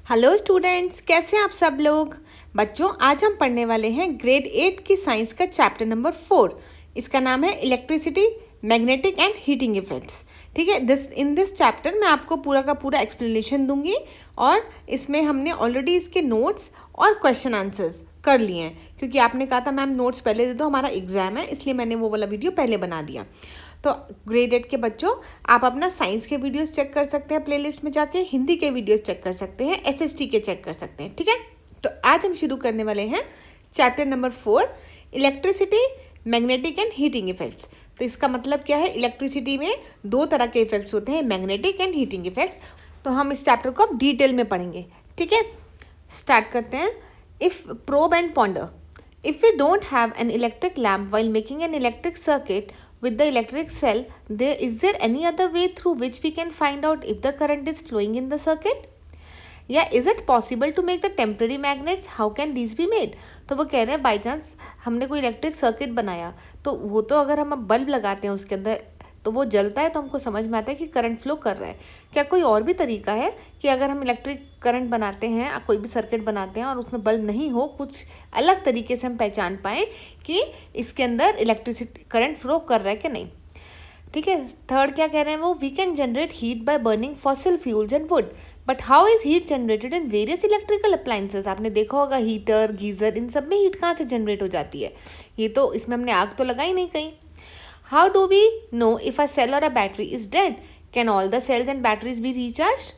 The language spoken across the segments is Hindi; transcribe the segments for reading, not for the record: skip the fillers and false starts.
हेलो स्टूडेंट्स, कैसे हैं आप सब लोग। बच्चों, आज हम पढ़ने वाले हैं ग्रेड 8 की साइंस का चैप्टर नंबर 4। इसका नाम है electricity, magnetic and heating effects. ठीक है, इन दिस चैप्टर मैं आपको पूरा का पूरा एक्सप्लेनेशन दूंगी और इसमें हमने ऑलरेडी इसके नोट्स और क्वेश्चन आंसर्स कर लिए हैं, क्योंकि आपने कहा था मैम नोट्स पहले दे दो, हमारा एग्जाम है, इसलिए मैंने वो वाला वीडियो पहले बना दिया। तो ग्रेड 8 के बच्चों, आप अपना साइंस के वीडियोस चेक कर सकते हैं प्लेलिस्ट में जाके, हिंदी के वीडियोस चेक कर सकते हैं, एसएसटी के चेक कर सकते हैं। ठीक है, तो आज हम शुरू करने वाले हैं chapter number 4, electricity, magnetic and heating effects. तो इसका मतलब क्या है, इलेक्ट्रिसिटी में दो तरह के इफेक्ट्स होते हैं, मैग्नेटिक एंड हीटिंग इफेक्ट्स। तो हम इस चैप्टर को अब डिटेल में पढ़ेंगे। ठीक है, स्टार्ट करते हैं। If probe and ponder, if we don't have an electric lamp while making an electric circuit with the electric cell, is there any other way through which we can find out if the current is flowing in the circuit? Yeah, is it possible to make the temporary magnets? How can these be made? तो वो कह रहे हैं बाई चांस हमने कोई इलेक्ट्रिक सर्किट बनाया, तो वो तो अगर हम बल्ब लगाते हैं उसके अंदर तो वो जलता है, तो हमको समझ में आता है कि करंट फ्लो कर रहा है। क्या कोई और भी तरीका है कि अगर हम इलेक्ट्रिक करंट बनाते हैं, कोई भी सर्किट बनाते हैं और उसमें बल्ब नहीं हो, कुछ अलग तरीके से हम पहचान पाएँ कि इसके अंदर इलेक्ट्रिसिटी करंट फ्लो कर रहा है कि नहीं। ठीक है, थर्ड क्या कह रहे हैं वो, we can generate heat by burning fossil fuels and wood, but how is heat generated in various electrical appliances. आपने देखा होगा हीटर, गीजर, इन सब में हीट कहाँ से जनरेट हो जाती है। ये तो इसमें हमने आग तो लगाई नहीं कहीं। How do we know if a cell or a battery is dead? Can all the cells and batteries be recharged?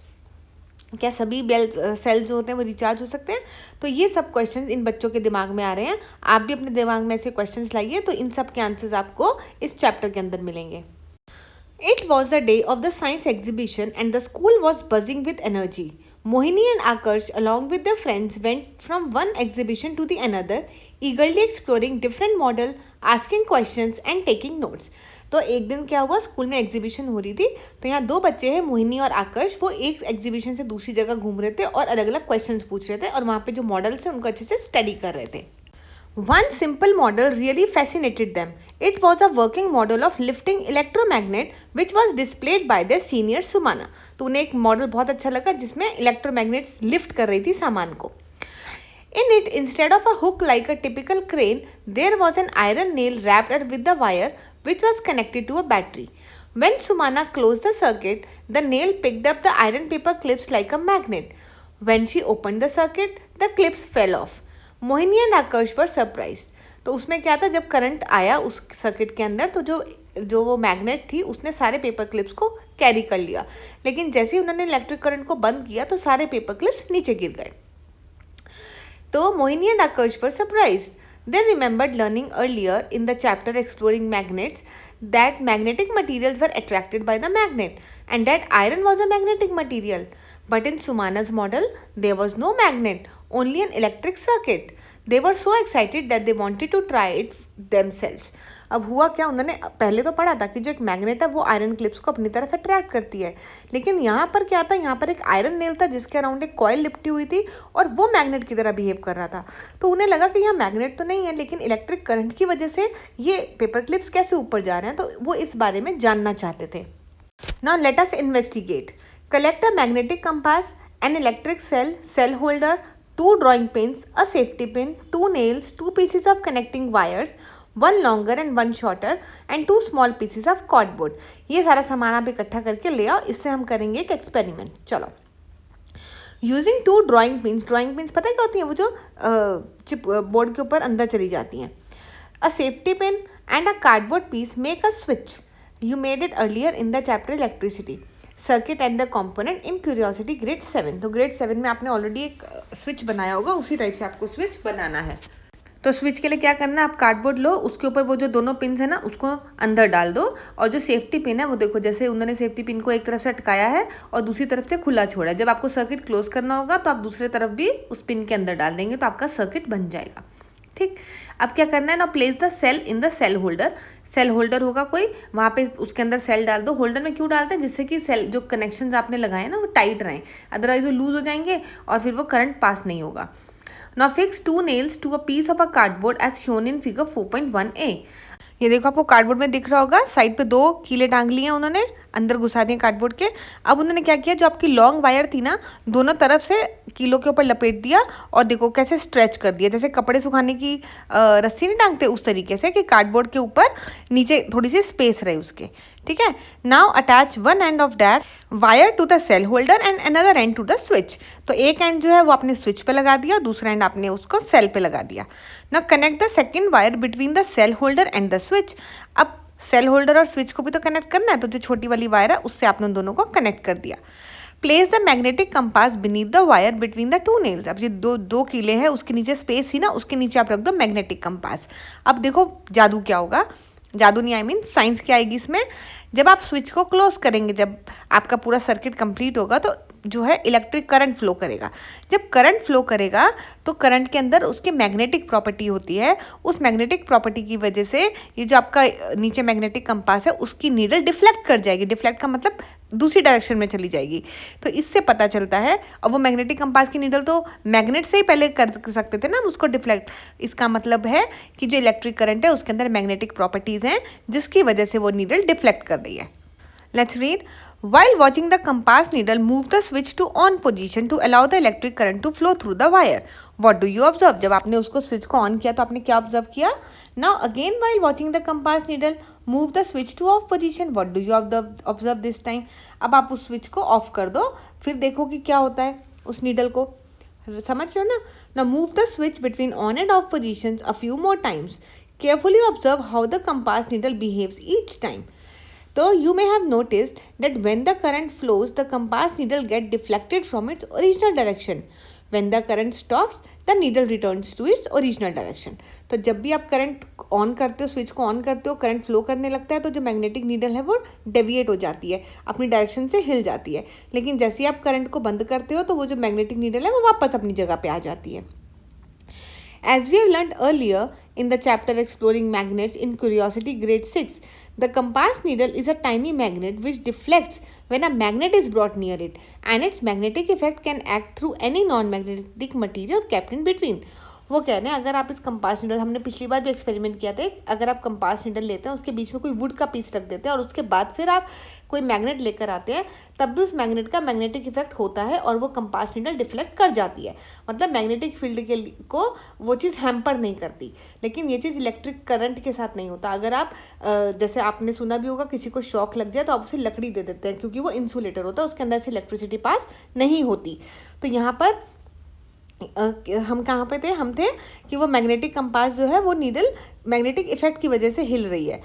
क्या सभी सेल्स जो होते हैं वो रिचार्ज हो सकते हैं? तो ये सब क्वेश्चंस इन बच्चों के दिमाग में आ रहे हैं। आप भी अपने दिमाग में ऐसे क्वेश्चंस लाइए, तो इन सब के आंसर्स आपको इस चैप्टर के अंदर मिलेंगे। It was the day of the science exhibition and the school was buzzing with energy. Mohini and Akarsh along with their friends went from one exhibition to the another, eagerly exploring different model, asking questions and taking notes. तो एक दिन क्या हुआ, स्कूल में एग्जीबिशन हो रही थी, तो यहाँ दो बच्चे हैं मोहिनी और आकर्ष, वो एक एग्जीबिशन से दूसरी जगह घूम रहे थे और अलग अलग क्वेश्चंस पूछ रहे थे और वहाँ पे जो मॉडल्स हैं उनको अच्छे से स्टडी कर रहे थे। One simple model really fascinated them. It was a working model of lifting electromagnet which was displayed by their senior Sumana. तो उन्हें एक मॉडल बहुत अच्छा लगा जिसमें इलेक्ट्रोमैग्नेट्स लिफ्ट कर रही थी सामान को। In it, instead of a hook like a typical crane, there was an iron nail wrapped with the wire which was connected to a battery. When Sumana closed the circuit, the nail picked up the iron paper clips like a magnet. When she opened the circuit, the clips fell off. Mohini and Akarsh were surprise. तो उसमें क्या था, जब करंट आया उस सर्किट के अंदर तो जो वो मैग्नेट थी उसने सारे पेपर क्लिप्स को कैरी कर लिया, लेकिन जैसे ही उन्होंने इलेक्ट्रिक करंट को बंद किया तो सारे पेपर क्लिप्स नीचे गिर गए। तो Mohini and Akarsh were surprise. They remembered learning earlier in the chapter exploring magnets that magnetic materials were attracted by the magnet and that iron was a magnetic material. But in Sumana's model, there was no magnet, only an electric circuit. They were so excited that they wanted to try it themselves. अब हुआ क्या, उन्होंने पहले तो पढ़ा था कि जो एक मैग्नेट है वो आयरन क्लिप्स को अपनी तरफ अट्रैक्ट करती है, लेकिन यहाँ पर क्या था, यहाँ पर एक आयरन नेल था जिसके अराउंड एक कॉइल लिपटी हुई थी और वो मैग्नेट की तरह बिहेव कर रहा था। तो उन्हें लगा कि यहाँ मैग्नेट तो नहीं है, लेकिन इलेक्ट्रिक करंट की वजह से ये पेपर क्लिप्स कैसे ऊपर जा रहे हैं, तो वो इस बारे में जानना चाहते थे। Now let us investigate. Collect a magnetic compass, an electric cell, cell holder, 2 drawing pins, a safety pin, 2 nails, 2 pieces of connecting wires, 1 longer and 1 shorter and 2 small pieces of cardboard. ये सारा सामान आप इकट्ठा करके ले आओ, इससे हम करेंगे एक एक्सपेरिमेंट। चलो, using 2 drawing pins, drawing pins पता है क्या होती हैं, वो जो चिप बोर्ड के ऊपर अंदर चली जाती हैं। A safety pin and a cardboard piece make a switch. You made it earlier in the chapter electricity, circuit and the component in curiosity grade 7। तो ग्रेड 7 में आपने ऑलरेडी एक स्विच बनाया होगा, उसी टाइप से आपको स्विच बनाना है। तो स्विच के लिए क्या करना है, आप कार्डबोर्ड लो, उसके ऊपर वो जो दोनों पिन्स है ना उसको अंदर डाल दो, और जो सेफ्टी पिन है वो देखो, जैसे उन्होंने सेफ्टी पिन को एक तरफ से अटकाया है और दूसरी तरफ से खुला छोड़ा है, जब आपको सर्किट क्लोज करना होगा तो आप दूसरी तरफ भी उस पिन के अंदर डाल देंगे तो आपका सर्किट बन जाएगा। ठीक, अब क्या करना है ना, place the cell in the cell holder. Cell holder होगा कोई, वहाँ पे उसके अंदर सेल डाल दो। होल्डर में क्यों डालते हैं, जिससे कि सेल जो कनेक्शंस आपने लगाए ना वो टाइट रहें, अदरवाइज वो लूज हो जाएंगे और फिर वो करंट पास नहीं होगा। Now fix 2 nails to a piece of a cardboard as shown in figure 4.1a. ये देखो आपको कार्डबोर्ड में दिख रहा होगा, साइड पे 2 कीले टांग लिए हैं उन्होंने, अंदर घुसा दिए कार्डबोर्ड के। अब उन्होंने क्या किया, जो आपकी लॉन्ग वायर थी ना, दोनों तरफ से कीलों के ऊपर लपेट दिया और देखो कैसे स्ट्रेच कर दिया, जैसे कपड़े सुखाने की रस्सी नहीं टांगते उस तरीके से, कि कार्डबोर्ड के ऊपर नीचे थोड़ी सी स्पेस रहे उसके। ठीक है, now attach one end of that wire to the cell holder and another end to the switch. तो एक एंड जो है वो आपने स्विच पे लगा दिया, दूसरा एंड आपने उसको सेल पे लगा दिया। Now connect the second wire between the cell holder and the switch. अब सेल होल्डर और स्विच को भी तो कनेक्ट करना है, तो जो छोटी वाली वायर है उससे आपने उन दोनों को कनेक्ट कर दिया। Place the magnetic compass beneath the wire between the 2 nails. अब ये दो कीले हैं, उसके नीचे स्पेस थी ना, उसके नीचे आप रख दो मैग्नेटिक कंपास। अब देखो जादू क्या होगा, जादू नहीं, आई मीन साइंस क्या आएगी इसमें। जब आप स्विच को क्लोज करेंगे, जब आपका पूरा सर्किट कंप्लीट होगा, तो जो है इलेक्ट्रिक करंट फ्लो करेगा। जब करंट फ्लो करेगा तो करंट के अंदर उसके मैग्नेटिक प्रॉपर्टी होती है, उस मैग्नेटिक प्रॉपर्टी की वजह से ये जो आपका नीचे मैग्नेटिक कंपास है उसकी नीडल डिफ्लेक्ट कर जाएगी। डिफ्लेक्ट का मतलब दूसरी डायरेक्शन में चली जाएगी। तो इससे पता चलता है, और वो मैग्नेटिक कंपास की नीडल तो मैग्नेट से ही पहले कर सकते थे ना हम उसको डिफ्लेक्ट। इसका मतलब है कि जो इलेक्ट्रिक करंट है उसके अंदर मैग्नेटिक प्रॉपर्टीज़ हैं जिसकी वजह से वो नीडल डिफ्लेक्ट कर रही है। Let's read. While watching the compass needle move the switch to on position to allow the electric current to flow through the wire. What do you observe? जब आपने उसको स्विच को ऑन किया तो आपने क्या ऑब्जर्व किया? Now again while watching the compass needle move the switch to off position. What do you observe this time? अब आप उस स्विच को ऑफ कर दो, फिर देखो कि क्या होता है उस नीडल को, समझ रहे हो ना? Now move the switch between on and off positions a few more times. Carefully observe how the compass needle behaves each time. So you may have noticed that when the current flows, the compass needle gets deflected from its original direction. When the current stops, the needle returns to its original direction. तो जब भी आप करंट ऑन करते हो, स्विच को ऑन करते हो, करंट फ्लो करने लगता है, तो जो मैग्नेटिक नीडल है वो डेविएट हो जाती है, अपनी डायरेक्शन से हिल जाती है। लेकिन जैसे ही आप करंट को बंद करते हो तो वो जो मैग्नेटिक नीडल है वो वापस अपनी जगह पे आ जाती है। As we have learned earlier in the chapter exploring magnets in Curiosity grade 6, the compass needle is a tiny magnet which deflects when a magnet is brought near it, and its magnetic effect can act through any non-magnetic material kept in between. वो कह रहे हैं अगर आप इस कंपास नीडल, हमने पिछली बार भी एक्सपेरिमेंट किया था, अगर आप कंपास नीडल लेते हैं उसके बीच में कोई वुड का पीस रख देते हैं और उसके बाद फिर आप कोई मैग्नेट लेकर आते हैं, तब भी उस मैग्नेट का मैग्नेटिक इफेक्ट होता है और वो कंपास नीडल डिफ्लेक्ट कर जाती है। मतलब मैग्नेटिक फील्ड के को वो चीज़ हैम्पर नहीं करती। लेकिन ये चीज़ इलेक्ट्रिक करंट के साथ नहीं होता। अगर आप जैसे आपने सुना भी होगा, किसी को शॉक लग जाए तो आप उसे लकड़ी दे देते हैं क्योंकि वो इंसुलेटर होता है, उसके अंदर से इलेक्ट्रिसिटी पास नहीं होती। तो यहाँ पर हम कहाँ पे थे, हम थे कि वो मैग्नेटिक कंपास जो है वो नीडल मैग्नेटिक इफेक्ट की वजह से हिल रही है।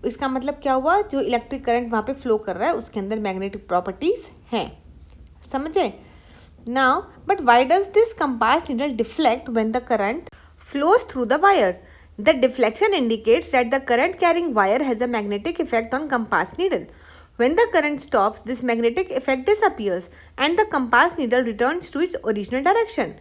इसका मतलब क्या हुआ, जो इलेक्ट्रिक करंट वहाँ पे फ्लो कर रहा है उसके अंदर मैग्नेटिक प्रॉपर्टीज हैं, समझे? Now but why does this compass needle deflect when the current flows through the wire? The deflection indicates that the current carrying wire has a magnetic effect on compass needle. When the current stops, this magnetic effect disappears and the compass needle returns to its original direction.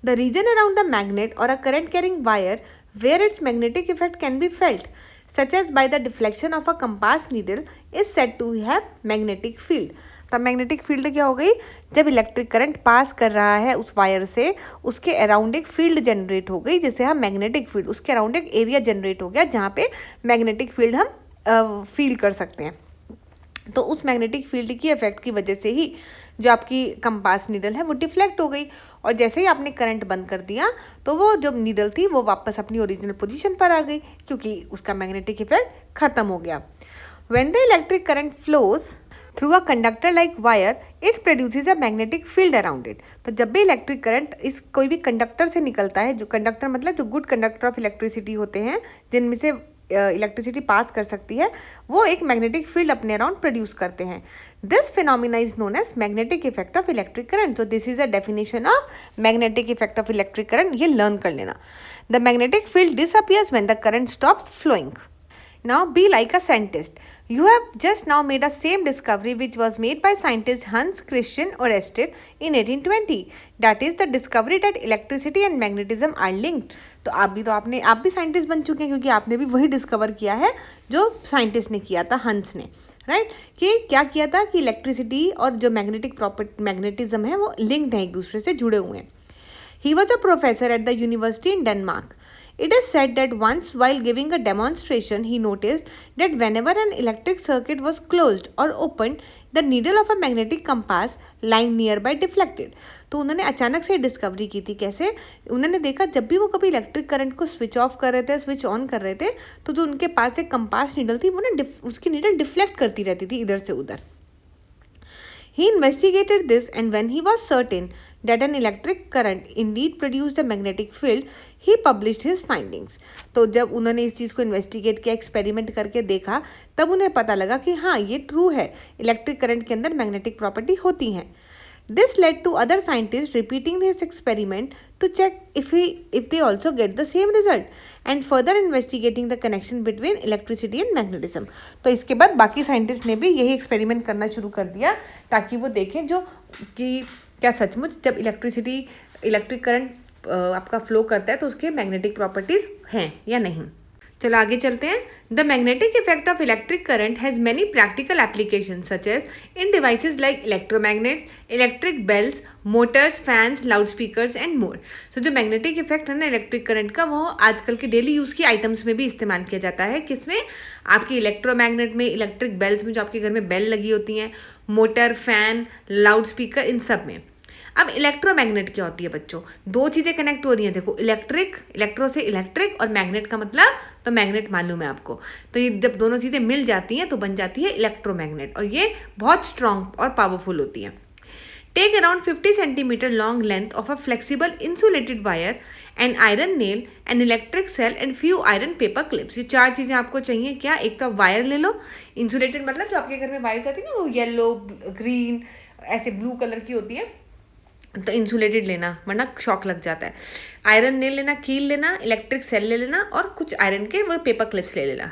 The region around the magnet or a current carrying wire where its magnetic effect can be felt, such as by the deflection of a compass needle, is said to have magnetic field. तो मैग्नेटिक फील्ड क्या हो गई, जब इलेक्ट्रिक करंट पास कर रहा है उस वायर से, उसके अराउंड एक फील्ड जनरेट हो गई जिसे हम मैग्नेटिक फील्ड, उसके अराउंड एक एरिया जनरेट हो गया जहाँ पे मैग्नेटिक फील्ड हम फील कर सकते हैं। तो उस मैग्नेटिक फील्ड की इफेक्ट की वजह से ही जो आपकी कंपास नीडल है वो डिफ्लेक्ट हो गई, और जैसे ही आपने करंट बंद कर दिया तो वो जो नीडल थी वो वापस अपनी ओरिजिनल पोजीशन पर आ गई क्योंकि उसका मैग्नेटिक इफेक्ट खत्म हो गया। When the electric current flows through a conductor like wire, it produces a magnetic field around it. तो जब भी इलेक्ट्रिक करंट इस कोई भी कंडक्टर से निकलता है, जो कंडक्टर मतलब जो गुड कंडक्टर ऑफ इलेक्ट्रिसिटी होते हैं, जिनमें से इलेक्ट्रिसिटी पास कर सकती है, वो एक मैग्नेटिक फील्ड अपने अराउंड प्रोड्यूस करते हैं। This phenomena is known as magnetic effect of electric current. तो this is a definition of magnetic effect of electric current, ये लर्न कर लेना। The magnetic field disappears when the current stops flowing. Now be like a scientist. You have just now made a same discovery which was made by scientist Hans Christian Ørsted in 1820. That is the discovery that electricity and magnetism are linked. तो आप भी साइंटिस्ट बन चुके हैं क्योंकि आपने भी वही डिस्कवर किया है जो साइंटिस्ट ने किया था, हंस ने, राइट? कि क्या किया था कि इलेक्ट्रिसिटी और जो मैग्नेटिज्म है वो लिंक्ड है, एक दूसरे से जुड़े हुए हैं। He was a professor at the university in Denmark. It is said that once, while giving a demonstration, he noticed that whenever an electric circuit was closed or opened, the needle of a magnetic compass lying nearby deflected. तो उन्होंने अचानक से डिस्कवरी की थी. कैसे? उन्होंने देखा जब भी वो कभी इलेक्ट्रिक करंट को स्विच ऑफ कर रहे थे, स्विच ऑन कर रहे थे, तो जो उनके पास एक कंपास नीडल थी वो ना उसकी नीडल डिफ्लेक्ट करती रहती थी इधर से उधर. He investigated this, and when he was certain that an electric current indeed produced a magnetic field, he published his findings. तो जब उन्होंने इस चीज़ को इन्वेस्टिगेट किया, एक्सपेरिमेंट करके देखा, तब उन्हें पता लगा कि हाँ ये ट्रू है, इलेक्ट्रिक करंट के अंदर मैग्नेटिक प्रॉपर्टी होती हैं. This led to other scientists repeating this experiment to check if they also get the same result, and further investigating the connection between electricity and magnetism. तो इसके बाद बाकी साइंटिस्ट ने भी यही एक्सपेरिमेंट करना शुरू कर दिया ताकि वो देखें जो कि क्या सचमुच जब इलेक्ट्रिक करंट आपका फ्लो करता है तो उसके मैग्नेटिक प्रॉपर्टीज हैं या नहीं. चलो आगे चलते हैं. The magnetic effect of electric current has many practical application such as in devices like electromagnets, electric bells, motors, fans, loud speakers and more. So जो मैग्नेटिक इफेक्ट है ना इलेक्ट्रिक करंट का, वो आजकल के डेली यूज़ की आइटम्स में भी इस्तेमाल किया जाता है. किसमें? आपकी इलेक्ट्रोमैग्नेट में, इलेक्ट्रिक बेल्स में जो आपके घर में बेल लगी होती हैं, मोटर, फैन, लाउड स्पीकर, इन सब में. अब इलेक्ट्रोमैग्नेट क्या होती है बच्चों? दो चीज़ें कनेक्ट हो रही हैं. देखो, इलेक्ट्रो से इलेक्ट्रिक, और मैग्नेट का मतलब तो मैग्नेट मालूम है आपको. तो ये जब दोनों चीज़ें मिल जाती हैं तो बन जाती है इलेक्ट्रोमैग्नेट, और ये बहुत स्ट्रॉन्ग और पावरफुल होती हैं. Take around 50 centimetre long length of a flexible insulated wire, an iron nail, an electric cell and few iron paper clips. ये चार चीज़ें आपको चाहिए. क्या? एक तो वायर ले लो. इंसुलेटेड मतलब जो आपके घर में वायर्स आती है ना, वो येलो, ग्रीन, ऐसे ब्लू कलर की होती है, तो इंसुलेटेड लेना वरना शॉक लग जाता है. आयरन नेल लेना, कील लेना, इलेक्ट्रिक सेल ले लेना, और कुछ आयरन के वो पेपर क्लिप्स ले लेना.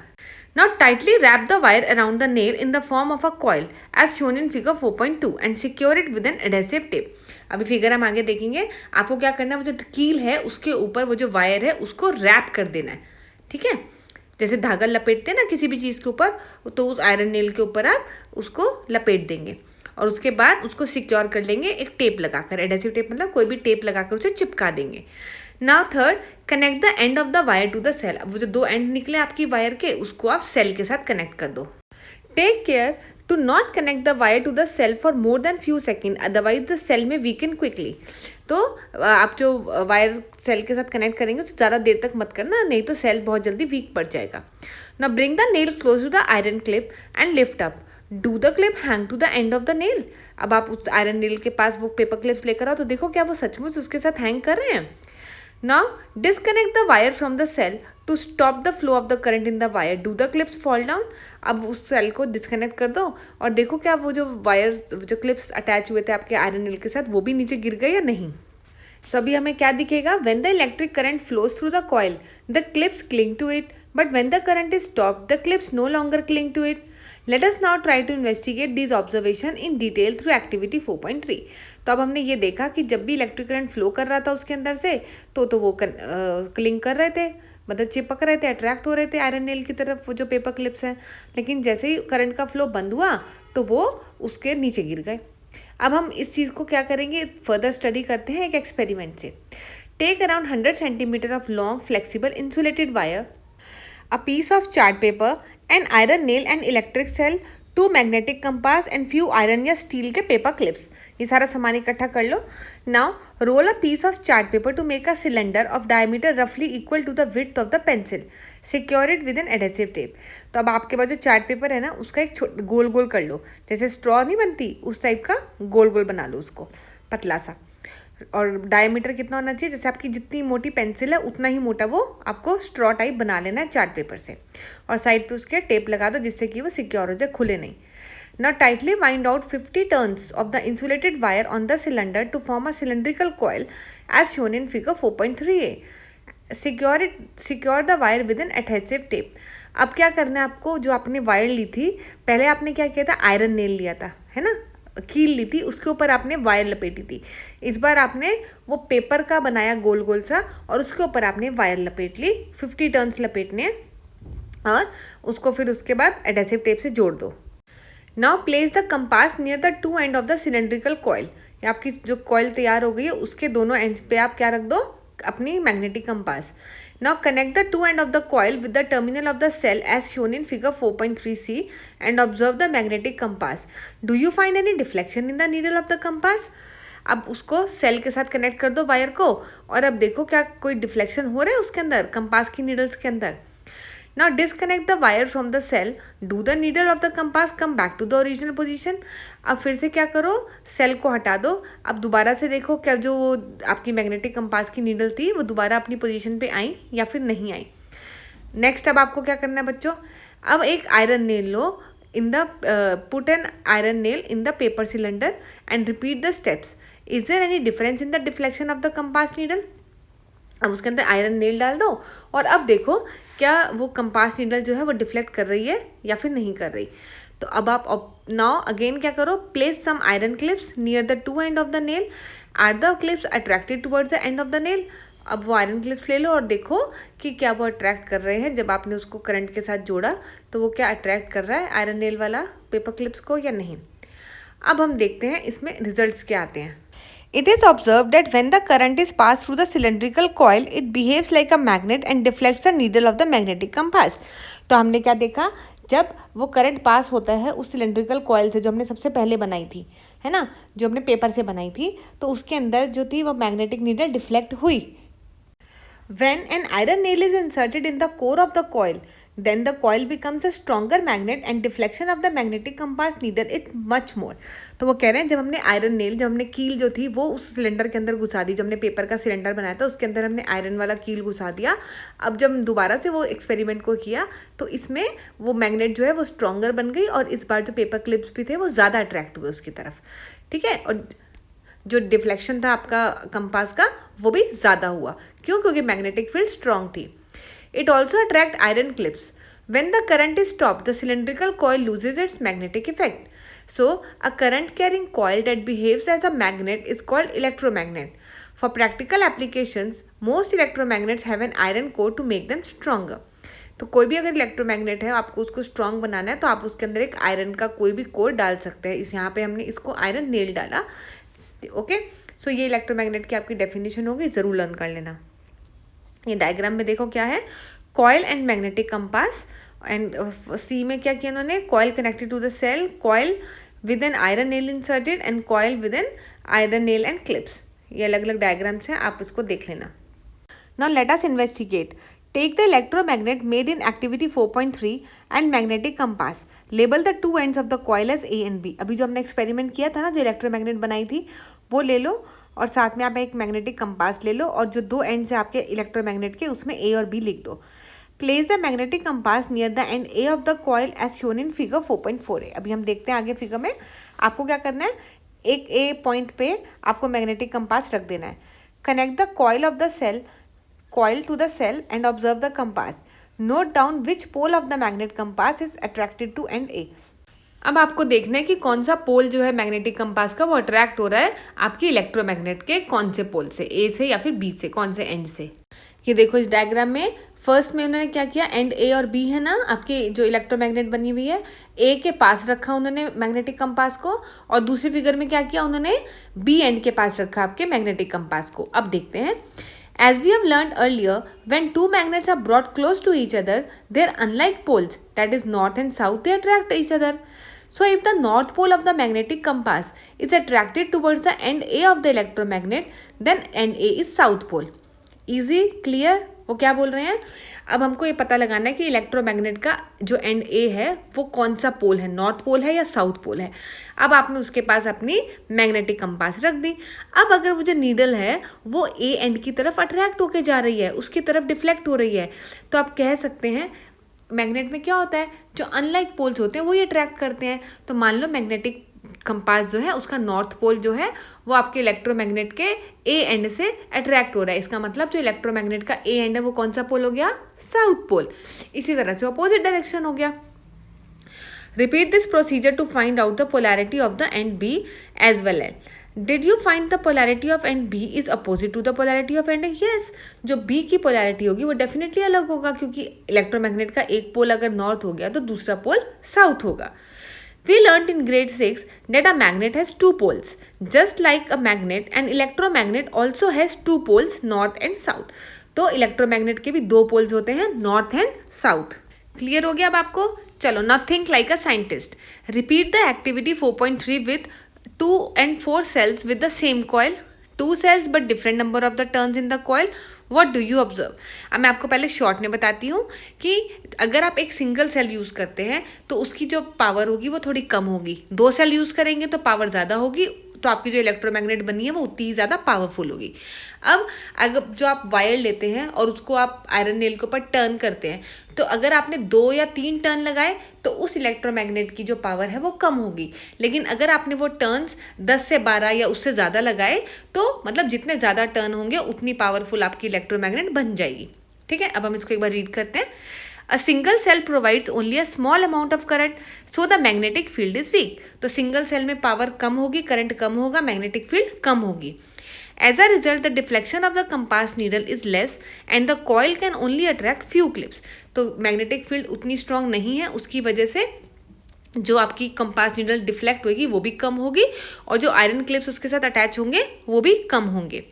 Now tightly wrap the wire around the nail in the form of a coil as shown in figure 4.2 and secure it with an adhesive tape. अभी फिगर हम आगे देखेंगे. आपको क्या करना है, वो जो कील है उसके ऊपर वो जो वायर है उसको रैप कर देना है. ठीक है, जैसे धागा लपेटते हैं ना किसी भी चीज़ के ऊपर, तो उस आयरन नेल के ऊपर आप उसको लपेट देंगे, और उसके बाद उसको सिक्योर कर लेंगे एक टेप लगाकर. एडेसिव टेप मतलब कोई भी टेप लगाकर उसे चिपका देंगे. Now third, connect the end of the wire to the cell. अब वो जो दो एंड निकले आपकी वायर के, उसको आप सेल के साथ कनेक्ट कर दो. Take care to not connect the wire to the cell for more than few second, otherwise the cell may weaken quickly. तो आप जो वायर सेल के साथ कनेक्ट करेंगे तो ज़्यादा देर तक मत करना, नहीं तो सेल बहुत जल्दी वीक पड़ जाएगा. Now bring the nail close to the iron clip and lift up. Do the clip hang to the end of the nail. अब आप उस आयरन नेल के पास वो पेपर क्लिप्स लेकर आओ, तो देखो क्या वो सचमुच उसके साथ हैंग कर रहे हैं. Now disconnect the wire from the cell to stop the flow of the current in the wire. Do the clips fall down. अब उस सेल को डिस्कनेक्ट कर दो और देखो क्या वो जो वायर, जो क्लिप्स अटैच हुए थे आपके आयरन नेल के साथ, वो भी नीचे गिर गए या नहीं. सो अभी हमें क्या दिखेगा? When the electric current flows through the coil, the clips cling to it, but when the current is stopped, the clips no longer cling to it. Let us now try to investigate these observations in detail through activity 4.3. तो अब हमने ये देखा कि जब भी इलेक्ट्रिक करंट फ्लो कर रहा था उसके अंदर से, तो वो क्लिंग कर रहे थे, मतलब चिपक रहे थे, अट्रैक्ट हो रहे थे आयरन नेल की तरफ, वो जो पेपर क्लिप्स हैं. लेकिन जैसे ही करंट का फ्लो बंद हुआ तो वो उसके नीचे गिर गए. अब हम इस चीज़ को क्या करेंगे, फर्दर स्टडी करते हैं एक एक्सपेरिमेंट से. Take around 100 centimetre of long flexible insulated wire, a piece of chart paper, an iron nail and electric cell, 2 magnetic compass and few iron या स्टील के पेपर क्लिप्स. ये सारा सामान इकट्ठा कर लो. Now roll a piece of chart paper to make a cylinder of diameter रफली equal to the width of the pencil. Secure it with an adhesive tape. तो अब आपके पास जो चार्ट पेपर है ना, उसका एक गोल गोल कर लो, जैसे स्ट्रॉ नहीं बनती उस टाइप का गोल गोल बना लो उसको, पतला सा. और डायमीटर कितना होना चाहिए, जैसे आपकी जितनी मोटी पेंसिल है उतना ही मोटा वो आपको स्ट्रॉ टाइप बना लेना है चार्ट पेपर से, और साइड पे उसके टेप लगा दो जिससे कि वो सिक्योर हो जाए, खुले नहीं. Now tightly wind out 50 turns of the insulated wire on the cylinder to form a cylindrical coil as shown in figure 4.3a. Secure the wire with an adhesive tape. अब क्या करना है आपको, जो आपने वायर ली थी, पहले आपने क्या किया था, आयरन नेल लिया था, है ना, कील ली थी, उसके ऊपर आपने वायर लपेटी थी. इस बार आपने वो पेपर का बनाया गोल गोल सा, और उसके ऊपर आपने वायर लपेट ली. 50 टर्न्स लपेटने हैं, और उसको फिर उसके बाद एडेसिव टेप से जोड़ दो. Now place the compass near the two end of the cylindrical coil. आपकी जो कॉइल तैयार हो गई है उसके दोनों एंड्स पे आप क्या रख दो, अपनी magnetic compass. Now connect the two end of the coil with the terminal of the cell as shown in figure 4.3c and observe the magnetic compass. Do you find any deflection in the needle of the compass? अब उसको सेल के साथ कनेक्ट कर दो वायर को और अब देखो क्या कोई डिफ्लेक्शन हो रहा है उसके अंदर, कंपास की नीडल्स के अंदर. Now disconnect the wire from the cell. Do the needle of the compass come back to the original position? अब फिर से क्या करो, सेल को हटा दो. अब दोबारा से देखो क्या जो आपकी मैग्नेटिक कंपास की नीडल थी वो दोबारा अपनी पोजीशन पे आई या फिर नहीं आई. नेक्स्ट अब आपको क्या करना है बच्चों, अब एक आयरन नेल लो. In the put an iron nail in the paper cylinder and repeat the steps. Is there any difference in the deflection of the compass needle? अब उसके अंदर आयरन नेल डाल दो और अब देखो क्या वो कंपास नीडल जो है वो डिफ्लेक्ट कर रही है या फिर नहीं कर रही. तो अब आप नाउ अगेन क्या करो, place some iron clips near the two end of the nail. Are the clips attracted towards the end of the nail? अब वो आयरन क्लिप्स ले लो और देखो कि क्या वो अट्रैक्ट कर रहे हैं. जब आपने उसको करंट के साथ जोड़ा तो वो क्या अट्रैक्ट कर रहा है आयरन नेल वाला पेपर क्लिप्स को या नहीं. अब हम देखते हैं इसमें रिजल्ट्स क्या आते हैं. It is observed that when the current is passed through the cylindrical coil, it behaves like a magnet and deflects the needle of the magnetic compass. तो हमने क्या देखा, जब वो करंट पास होता है उस सिलेंड्रिकल कॉयल से जो हमने सबसे पहले बनाई थी, है ना, जो हमने पेपर से बनाई थी, तो उसके अंदर जो थी वो मैग्नेटिक नीडल डिफ्लेक्ट हुई. When an iron nail is inserted in the core of the coil, then the coil becomes a stronger magnet and deflection of the magnetic compass needle is much more. तो वो कह रहे हैं जब हमने आयरन नेल, जब हमने कील जो थी वो उस सिलेंडर के अंदर घुसा दी, जो हमने पेपर का सिलेंडर बनाया था उसके अंदर हमने आयरन वाला कील घुसा दिया. अब जब दोबारा से वो एक्सपेरिमेंट को किया तो इसमें वो मैग्नेट जो है वो स्ट्रॉन्गर बन गई और इस बार जो पेपर क्लिप्स भी थे वो ज़्यादा अट्रैक्ट हुए उसकी तरफ. ठीक है, और जो डिफ्लेक्शन था आपका कंपास का वो भी ज़्यादा हुआ. क्यों? क्योंकि मैग्नेटिक फील्ड स्ट्रॉन्ग थी. It also attracts iron clips. When the current is stopped, the cylindrical coil loses its magnetic effect. So, a current-carrying coil that behaves as a magnet is called electromagnet. For practical applications, most electromagnets have an iron core to make them stronger. तो कोई भी अगर इलेक्ट्रोमैग्नेट है आपको उसको स्ट्रॉन्ग बनाना है तो आप उसके अंदर एक आयरन का कोई भी कोर डाल सकते हैं. इस यहाँ पे हमने इसको आयरन नेल डाला. ओके, सो ये इलेक्ट्रोमैग्नेट की आपकी डेफिनेशन होगी, ज़रूर लर्न कर लेना. ये डायग्राम में देखो क्या है, coil and magnetic compass. And C में क्या किया उन्होंने, coil connected to the cell, coil with an iron nail inserted and coil with an iron nail and clips. ये अलग अलग डायग्राम्स हैं, आप उसको देख लेना. Now let us investigate. Take the electromagnet made in activity 4.3 and magnetic compass. Label the two ends of the coil as A and B. अभी जो हमने एक्सपेरिमेंट किया था ना, जो इलेक्ट्रोमैग्नेट बनाई थी वो ले लो और साथ में आप एक मैग्नेटिक कंपास ले लो और जो दो एंड्स है आपके इलेक्ट्रोमैग्नेट के उसमें ए और बी लिख दो. Place the magnetic compass near the end A of the coil as shown in figure 4.4a. अभी हम देखते हैं आगे फिगर में आपको क्या करना है. एक ए पॉइंट पे आपको मैग्नेटिक कंपास रख देना है. Connect the coil of the cell coil to the cell and observe the compass. Note down which pole of the magnet compass is attracted to end A. अब आपको देखना है कि कौन सा पोल जो है मैग्नेटिक कंपास का वो अट्रैक्ट हो रहा है आपकी इलेक्ट्रोमैग्नेट के कौन से पोल से, ए से या फिर बी से, कौन से एंड से. ये देखो इस डायग्राम में फर्स्ट में उन्होंने क्या किया, एंड ए और बी है ना आपकी जो इलेक्ट्रोमैग्नेट बनी हुई है, ए के पास रखा उन्होंने मैग्नेटिक कंपास को और दूसरी फिगर में क्या किया उन्होंने, बी एंड के पास रखा आपके मैग्नेटिक कंपास को. अब देखते हैं. As we have learned earlier, when two magnets are brought close to each other, their unlike poles, that is north and south, they attract each other. So if the north pole of the magnetic compass is attracted towards the end A of the electromagnet, then end A is south pole. Easy, clear? वो क्या बोल रहे हैं, अब हमको ये पता लगाना है कि इलेक्ट्रोमैग्नेट का जो एंड ए है वो कौन सा पोल है, नॉर्थ पोल है या साउथ पोल है. अब आपने उसके पास अपनी मैग्नेटिक कंपास रख दी. अब अगर वो जो नीडल है वो ए एंड की तरफ अट्रैक्ट होके जा रही है, उसकी तरफ डिफ्लेक्ट हो रही है, तो आप कह सकते हैं मैग्नेट में क्या होता है, जो अनलाइक पोल्स होते हैं वो ही अट्रैक्ट करते हैं. तो मान लो मैग्नेटिक कंपास जो है उसका नॉर्थ पोल जो है वो आपके इलेक्ट्रोमैग्नेट के ए एंड से अट्रैक्ट हो रहा है. इसका मतलब जो इलेक्ट्रोमैग्नेट का ए एंड है वो कौन सा पोल हो गया, साउथ पोल. इसी तरह से अपोजिट डायरेक्शन हो गया. Repeat this procedure to find out the polarity of the end B as well as. Did you find the polarity of end B is opposite to the polarity of end A? Yes, जो बी की पोलैरिटी होगी वो डेफिनेटली अलग होगा क्योंकि इलेक्ट्रोमैग्नेट का एक पोल अगर नॉर्थ हो गया तो दूसरा पोल साउथ होगा. We learnt in grade 6 that a magnet has two poles. Just like a magnet, an electromagnet also has two poles, north and south. तो इलेक्ट्रोमैग्नेट के भी दो पोल्स होते हैं, नॉर्थ एंड साउथ। क्लियर हो गया अब आपको? चलो, now think like a scientist. Repeat the activity 4.3 with 2 and 4 cells with the same coil, 2 cells but different number of the turns in the coil. What do you observe? अब मैं आपको पहले शॉर्ट में बताती हूँ कि अगर आप एक सिंगल सेल यूज़ करते हैं तो उसकी जो पावर होगी वो थोड़ी कम होगी, 2 सेल यूज़ करेंगे तो पावर ज़्यादा होगी, तो आपकी जो इलेक्ट्रोमैग्नेट बनी है वो उतनी ही ज़्यादा पावरफुल होगी। अब अगर जो आप वायर लेते हैं और उसको आप आयरन नेल के ऊपर टर्न करते हैं, तो अगर आपने 2 या 3 टर्न लगाए तो उस इलेक्ट्रोमैग्नेट की जो पावर है वो कम होगी। लेकिन अगर आपने वो टर्न्स 10 से 12 या उससे ज़्यादा लगाए तो मतलब जितने ज़्यादा टर्न होंगे उतनी पावरफुल आपकी इलेक्ट्रोमैग्नेट बन जाएगी। ठीक है, अब हम इसको एक बार रीड करते हैं। A single cell provides only a small amount of current, so the magnetic field is weak. तो सिंगल सेल में पावर कम होगी, करंट कम होगा, मैग्नेटिक फील्ड कम होगी. As a result, the deflection of the compass needle is less and the coil can only attract few clips. तो मैग्नेटिक फील्ड उतनी स्ट्रांग नहीं है, उसकी वजह से जो आपकी कंपास नीडल डिफ्लेक्ट होगी वो भी कम होगी और जो आयरन क्लिप्स उसके साथ अटैच होंगे वो भी कम होंगे.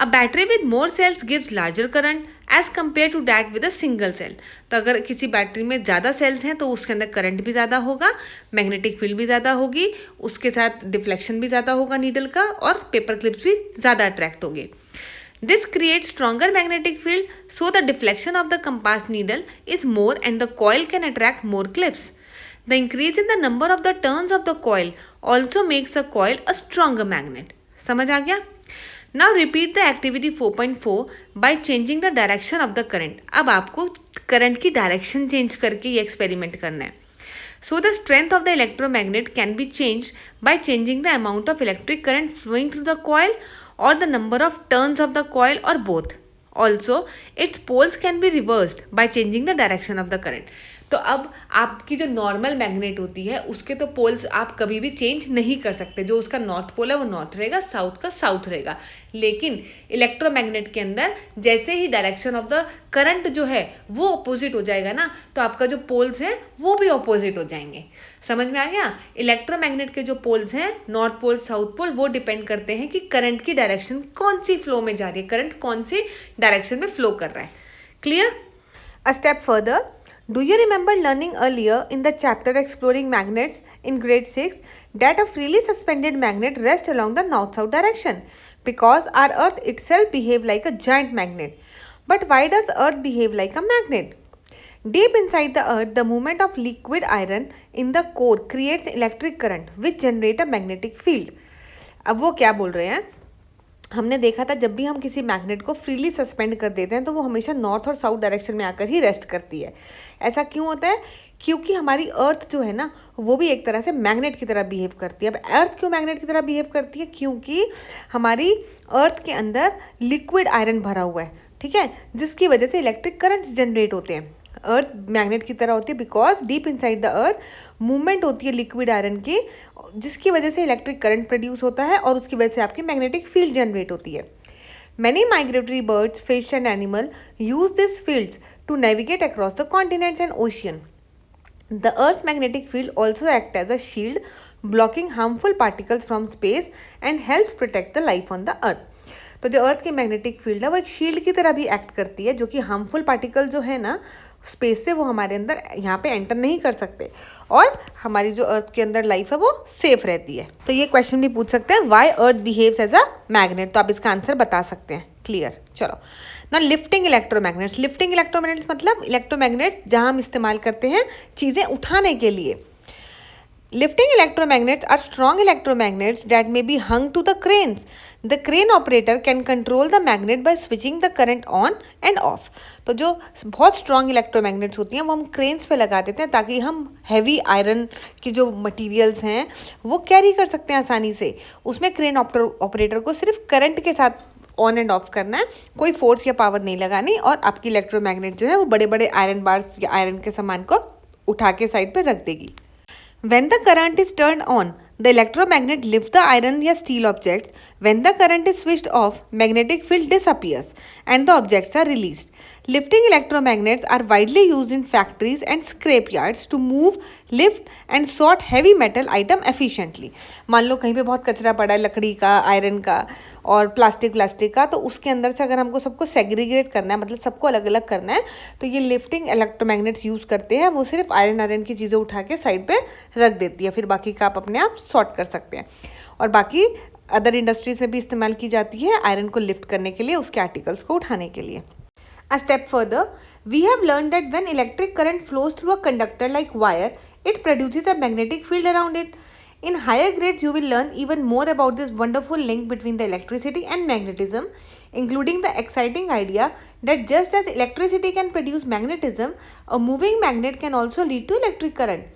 A battery with more cells gives larger current as compared to that with a single cell. तो अगर किसी बैटरी में ज़्यादा सेल्स हैं तो उसके अंदर करंट भी ज़्यादा होगा, मैग्नेटिक फील्ड भी ज़्यादा होगी, उसके साथ डिफ्लेक्शन भी ज़्यादा होगा नीडल का और पेपर क्लिप्स भी ज़्यादा अट्रैक्ट होंगे. This creates stronger magnetic field, so the deflection of the compass needle is more and the coil can attract more clips. The increase in the number of the turns of the coil also makes the coil a stronger magnet. समझ आ गया? Now repeat the activity 4.4 by changing the direction of the current. अब आपको करंट की डायरेक्शन चेंज करके ये एक्सपेरिमेंट करना है. So the strength of the electromagnet can be changed by changing the amount of electric current flowing through the coil or the number of turns of the coil or both. Also, its poles can be reversed by changing the direction of the current. तो अब आपकी जो नॉर्मल मैग्नेट होती है उसके तो पोल्स आप कभी भी चेंज नहीं कर सकते. जो उसका नॉर्थ पोल है वो नॉर्थ रहेगा, साउथ का साउथ रहेगा. लेकिन इलेक्ट्रोमैग्नेट के अंदर जैसे ही डायरेक्शन ऑफ द करंट जो है वो अपोजिट हो जाएगा ना, तो आपका जो पोल्स हैं वो भी अपोजिट हो जाएंगे. समझ में आ गया? इलेक्ट्रोमैग्नेट के जो पोल्स हैं, नॉर्थ पोल साउथ पोल, वो डिपेंड करते हैं कि करंट की डायरेक्शन कौन सी फ्लो में जा रही है, करंट कौन सी डायरेक्शन में फ्लो कर रहा है. Clear? A step further, do you remember learning earlier in the chapter exploring magnets in grade 6 that a freely suspended magnet rests along the north-south direction because our earth itself behaves like a giant magnet. But why does earth behave like a magnet? Deep inside the earth, the movement of liquid iron in the core creates electric current which generate a magnetic field. अब वो क्या बोल रहे हैं? हमने देखा था जब भी हम किसी मैग्नेट को फ्रीली सस्पेंड कर देते हैं तो वो हमेशा नॉर्थ और साउथ डायरेक्शन में आकर ही रेस्ट करती है. ऐसा क्यों होता है? क्योंकि हमारी अर्थ जो है ना वो भी एक तरह से मैग्नेट की तरह बिहेव करती है. अब अर्थ क्यों मैग्नेट की तरह बिहेव करती है? क्योंकि हमारी अर्थ के अंदर लिक्विड आयरन भरा हुआ है, ठीक है, जिसकी वजह से इलेक्ट्रिक करंट्स जनरेट होते हैं. अर्थ मैग्नेट की तरह होती है because deep inside the earth movement होती है लिक्विड आयरन की, जिसकी वजह से इलेक्ट्रिक करंट प्रोड्यूस होता है और उसकी वजह से आपकी मैग्नेटिक फील्ड जनरेट होती है. Many migratory birds, fish and animal use this fields to navigate across the continents and ocean. The earth's magnetic field also act as a shield blocking harmful particles from space and helps protect the life on the earth. तो जो अर्थ की मैग्नेटिक फील्ड है वो एक शील्ड की तरह भी एक्ट करती है, जो कि हार्मफुल पार्टिकल जो है ना स्पेस से वो हमारे अंदर यहाँ पे एंटर नहीं कर सकते और हमारी जो अर्थ के अंदर लाइफ है वो सेफ रहती है. तो ये क्वेश्चन भी पूछ सकते हैं, why earth behaves as a magnet. तो आप इसका आंसर बता सकते हैं. क्लियर? चलो ना, लिफ्टिंग इलेक्ट्रोमैग्नेट्स. लिफ्टिंग इलेक्ट्रोमैग्नेट्स मतलब इलेक्ट्रोमैग्नेट्स जहाँ हम इस्तेमाल करते हैं चीज़ें उठाने के लिए. Lifting electromagnets are strong electromagnets that may be hung to the cranes. The crane operator can control the magnet by switching the current on and off. तो जो बहुत स्ट्रॉन्ग इलेक्ट्रोमैग्नेट्स होती हैं वो हम क्रेन्स पे लगा देते हैं ताकि हम हैवी आयरन की जो मटेरियल्स हैं वो कैरी कर सकते हैं आसानी से. उसमें क्रेन ऑपरेटर को सिर्फ करंट के साथ ऑन एंड ऑफ करना है, कोई फोर्स या पावर नहीं लगानी, और आपकी इलेक्ट्रोमैग्नेट जो है वो बड़े बड़े आयरन बार्स या आयरन के सामान को उठा के साइड पर रख देगी. When the current is turned on, the electromagnet lifts the iron या steel objects When the current is switched off, magnetic field disappears and the objects are released. Lifting electromagnets are widely used in factories and scrapyards to move, lift and sort heavy metal item efficiently. मान लो कहीं पे बहुत कचरा पड़ा है लकड़ी का, आयरन का और प्लास्टिक का, तो उसके अंदर से अगर हमको सबको सेग्रीगेट करना है, मतलब सबको अलग अलग करना है, तो ये लिफ्टिंग इलेक्ट्रोमैग्नेट्स यूज़ करते हैं. वो सिर्फ आयरन की चीज़ें उठा के साइड पे रख देती है, फिर बाकी का आप अपने आप सॉर्ट कर सकते हैं. और बाकी अदर इंडस्ट्रीज़ में भी इस्तेमाल की जाती है आयरन को लिफ्ट करने के लिए, उसके आर्टिकल्स को उठाने के लिए. A step further, we have learned that when electric current flows through a conductor like wire, it produces a magnetic field around it. In higher grades, you will learn even more about this wonderful link between the electricity and magnetism, including the exciting idea that just as electricity can produce magnetism, a moving magnet can also lead to electric current.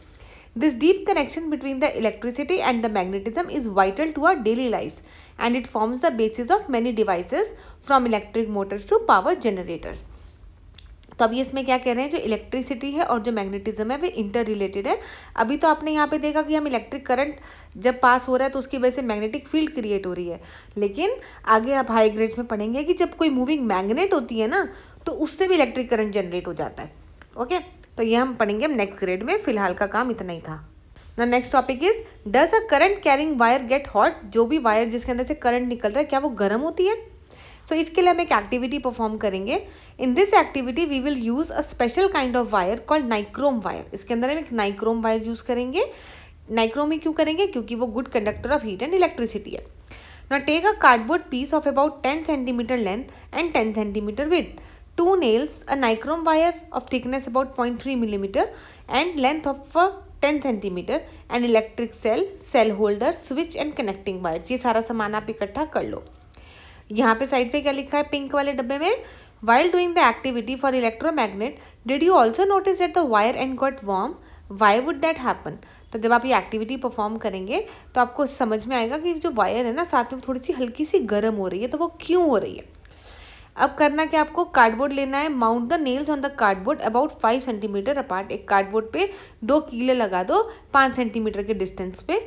This deep connection between the electricity and the magnetism is vital to our daily lives, and it forms the basis of many devices from electric motors to power generators. तो अभी इसमें क्या कह रहे हैं, जो इलेक्ट्रिसिटी है और जो मैग्नेटिज्म है वे इंटर रिलेटेड है. अभी तो आपने यहाँ पे देखा कि हम इलेक्ट्रिक करंट जब पास हो रहा है तो उसकी वजह से मैग्नेटिक फील्ड क्रिएट हो रही है, लेकिन आगे आप हाई ग्रेड्स में पढ़ेंगे कि जब कोई मूविंग मैग्नेट होती है ना तो उससे भी इलेक्ट्रिक करंट जनरेट हो जाता है. ओके, तो ये हम पढ़ेंगे नेक्स्ट ग्रेड में. फिलहाल का काम इतना ही था ना. Next topic is does a current carrying wire get hot. जो भी वायर जिसके अंदर से करंट निकल रहा है क्या वो गर्म होती है. सो इसके लिए हम एक एक्टिविटी परफॉर्म करेंगे. In this activity we will use a special kind of wire called nichrome wire. इसके अंदर हम एक नाइक्रोम वायर यूज़ करेंगे. नाइक्रोम ही क्यों करेंगे, क्योंकि वो good conductor of heat and electricity है. Now take a cardboard piece of about 10 centimetre length and 10 centimetre width. 2 nails, a nichrome wire of thickness about 0.3 millimeter and length of 10 centimeter, an electric cell holder, switch and connecting wires. ये सारा सामान आप इकट्ठा कर लो. यहाँ पे साइड पे क्या लिखा है पिंक वाले डब्बे में, while doing the activity for electromagnet, did you also notice that the wire end got warm? Why would that happen? तो जब आप ये एक्टिविटी परफॉर्म करेंगे तो आपको समझ में आएगा कि जो वायर है ना साथ में थोड़ी सी हल्की सी गर्म हो रही है, तो वो क्यों हो रही है. अब करना क्या, आपको कार्डबोर्ड लेना है. Mount the nails on the cardboard about 5 centimetre apart. एक कार्डबोर्ड पे 2 कीले लगा दो 5 सेंटीमीटर के डिस्टेंस पे.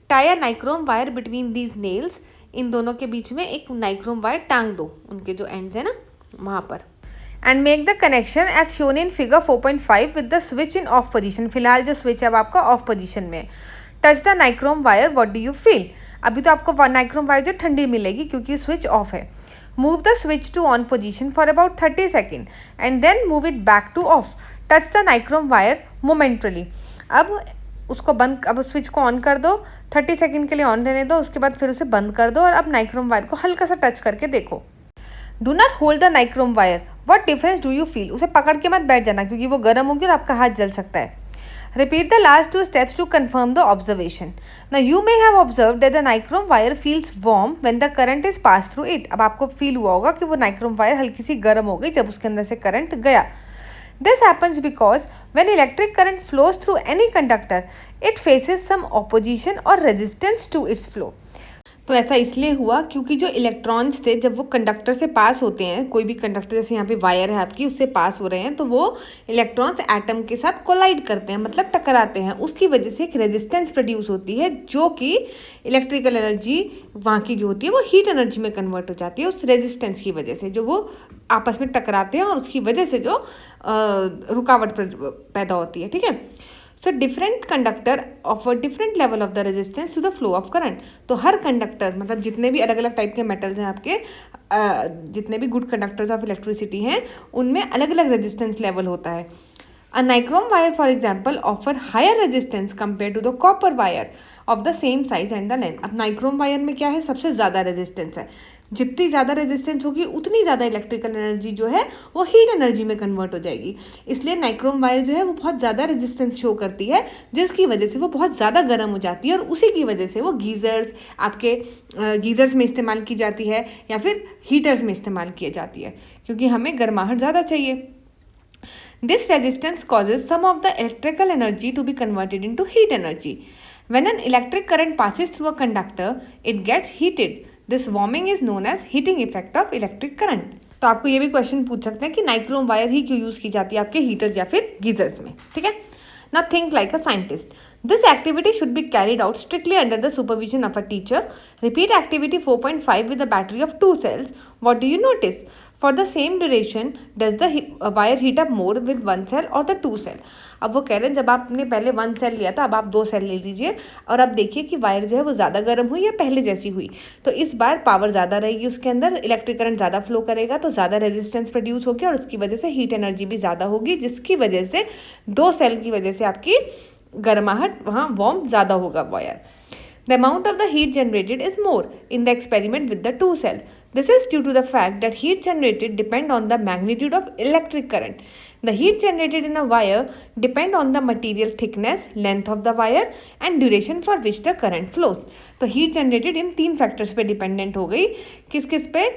Tie a nichrome wire between these nails. इन दोनों के बीच में एक नाइक्रोम वायर टांग दो, उनके जो एंड्स है ना वहाँ पर. And make the connection as shown in figure 4.5 with the switch in off position. फिलहाल जो स्विच है अब आपका ऑफ पोजिशन में. Touch the nichrome wire, what do you feel. अभी तो आपको नाइक्रोम वायर जो ठंडी मिलेगी क्योंकि स्विच ऑफ है. Move the switch to on position for about 30 seconds and then move it back to off. Touch the nichrome wire momentarily. अब उसको बंद, अब स्विच को ऑन कर दो, 30 सेकंड के लिए ऑन रहने दो, उसके बाद फिर उसे बंद कर दो और अब नाइक्रोम वायर को हल्का सा टच करके देखो. Do not hold the nichrome wire. What difference do you feel. उसे पकड़ के मत बैठ जाना क्योंकि वो गर्म होगी और आपका हाथ जल सकता है. Repeat the last 2 steps to confirm the observation. Now you may have observed that the nichrome wire feels warm when the current is passed through it. अब आपको फील हुआ होगा कि वो नाइक्रोम वायर हल्की सी गर्म हो गई जब उसके अंदर से करंट गया. This happens because when electric current flows through any conductor, it faces some opposition or resistance to its flow. तो ऐसा इसलिए हुआ क्योंकि जो इलेक्ट्रॉन्स थे जब वो कंडक्टर से पास होते हैं, कोई भी कंडक्टर जैसे यहाँ पे वायर है आपकी उससे पास हो रहे हैं, तो वो इलेक्ट्रॉन्स एटम के साथ कोलाइड करते हैं, मतलब टकराते हैं. उसकी वजह से एक रेजिस्टेंस प्रोड्यूस होती है जो कि इलेक्ट्रिकल एनर्जी वहाँ की जो होती है वो हीट एनर्जी में कन्वर्ट हो जाती है उस रेजिस्टेंस की वजह से, जो वो आपस में टकराते हैं और उसकी वजह से जो रुकावट पैदा होती है. ठीक है. So different conductor offer different level of the resistance to the flow of current. तो हर कंडक्टर मतलब जितने भी अलग अलग टाइप के मेटल्स हैं आपके, जितने भी गुड कंडक्टर्स ऑफ इलेक्ट्रिसिटी हैं उनमें अलग अलग रेजिस्टेंस लेवल होता है. A nichrome wire for example offer higher resistance compare to the copper wire of the same size and the length. अब नाइक्रोम वायर में क्या है, सबसे ज़्यादा रेजिस्टेंस है. जितनी ज़्यादा रेजिस्टेंस होगी उतनी ज़्यादा इलेक्ट्रिकल एनर्जी जो है वो हीट एनर्जी में कन्वर्ट हो जाएगी. इसलिए नाइक्रोम वायर जो है वो बहुत ज़्यादा रेजिस्टेंस शो करती है, जिसकी वजह से वो बहुत ज़्यादा गर्म हो जाती है और उसी की वजह से वो गीज़र्स, आपके गीज़र्स में इस्तेमाल की जाती है या फिर हीटर्स में इस्तेमाल की जाती है क्योंकि हमें गर्माहट ज़्यादा चाहिए. This resistance causes some of the electrical energy to be converted into heat energy. When an electric current passes through a conductor, it gets heated. This warming is known as heating effect of electric current. तो आपको ये भी क्वेश्चन पूछ सकते हैं कि नाइक्रोम वायर ही क्यों यूज़ की जाती है आपके हीटर्स या फिर गीजर्स में. ठीक है. Now think like a scientist. This activity should be carried out strictly under the supervision of a teacher. Repeat activity 4.5 with a battery of 2 cells. What do you notice? For the same duration, does the wire heat up more with 1 cell or the 2 cell? अब वो कह रहे हैं जब आपने पहले 1 सेल लिया था, अब आप 2 सेल ले लीजिए और अब देखिए कि वायर जो है वो ज़्यादा गर्म हुई या पहले जैसी हुई। तो इस बार पावर ज़्यादा रहेगी, उसके अंदर इलेक्ट्रिक करंट ज़्यादा फ्लो करेगा, तो ज़्यादा रेजिस्टेंस प्रोड्यूस होगी और उसकी वजह से हीट एनर्जी भी ज़्यादा होगी, जिसकी वजह से 2 सेल की वजह से आपकी गर्माहट वहाँ वार्म ज़्यादा होगा wire. The amount of the heat generated is more in the experiment with the 2 cell. This is due to the fact that heat generated depend on the magnitude of electric current. The heat generated in a wire depend on the material thickness, length of the wire and duration for which the current flows. तो heat generated इन 3 फैक्टर्स पे डिपेंडेंट हो गई। किस किस पे?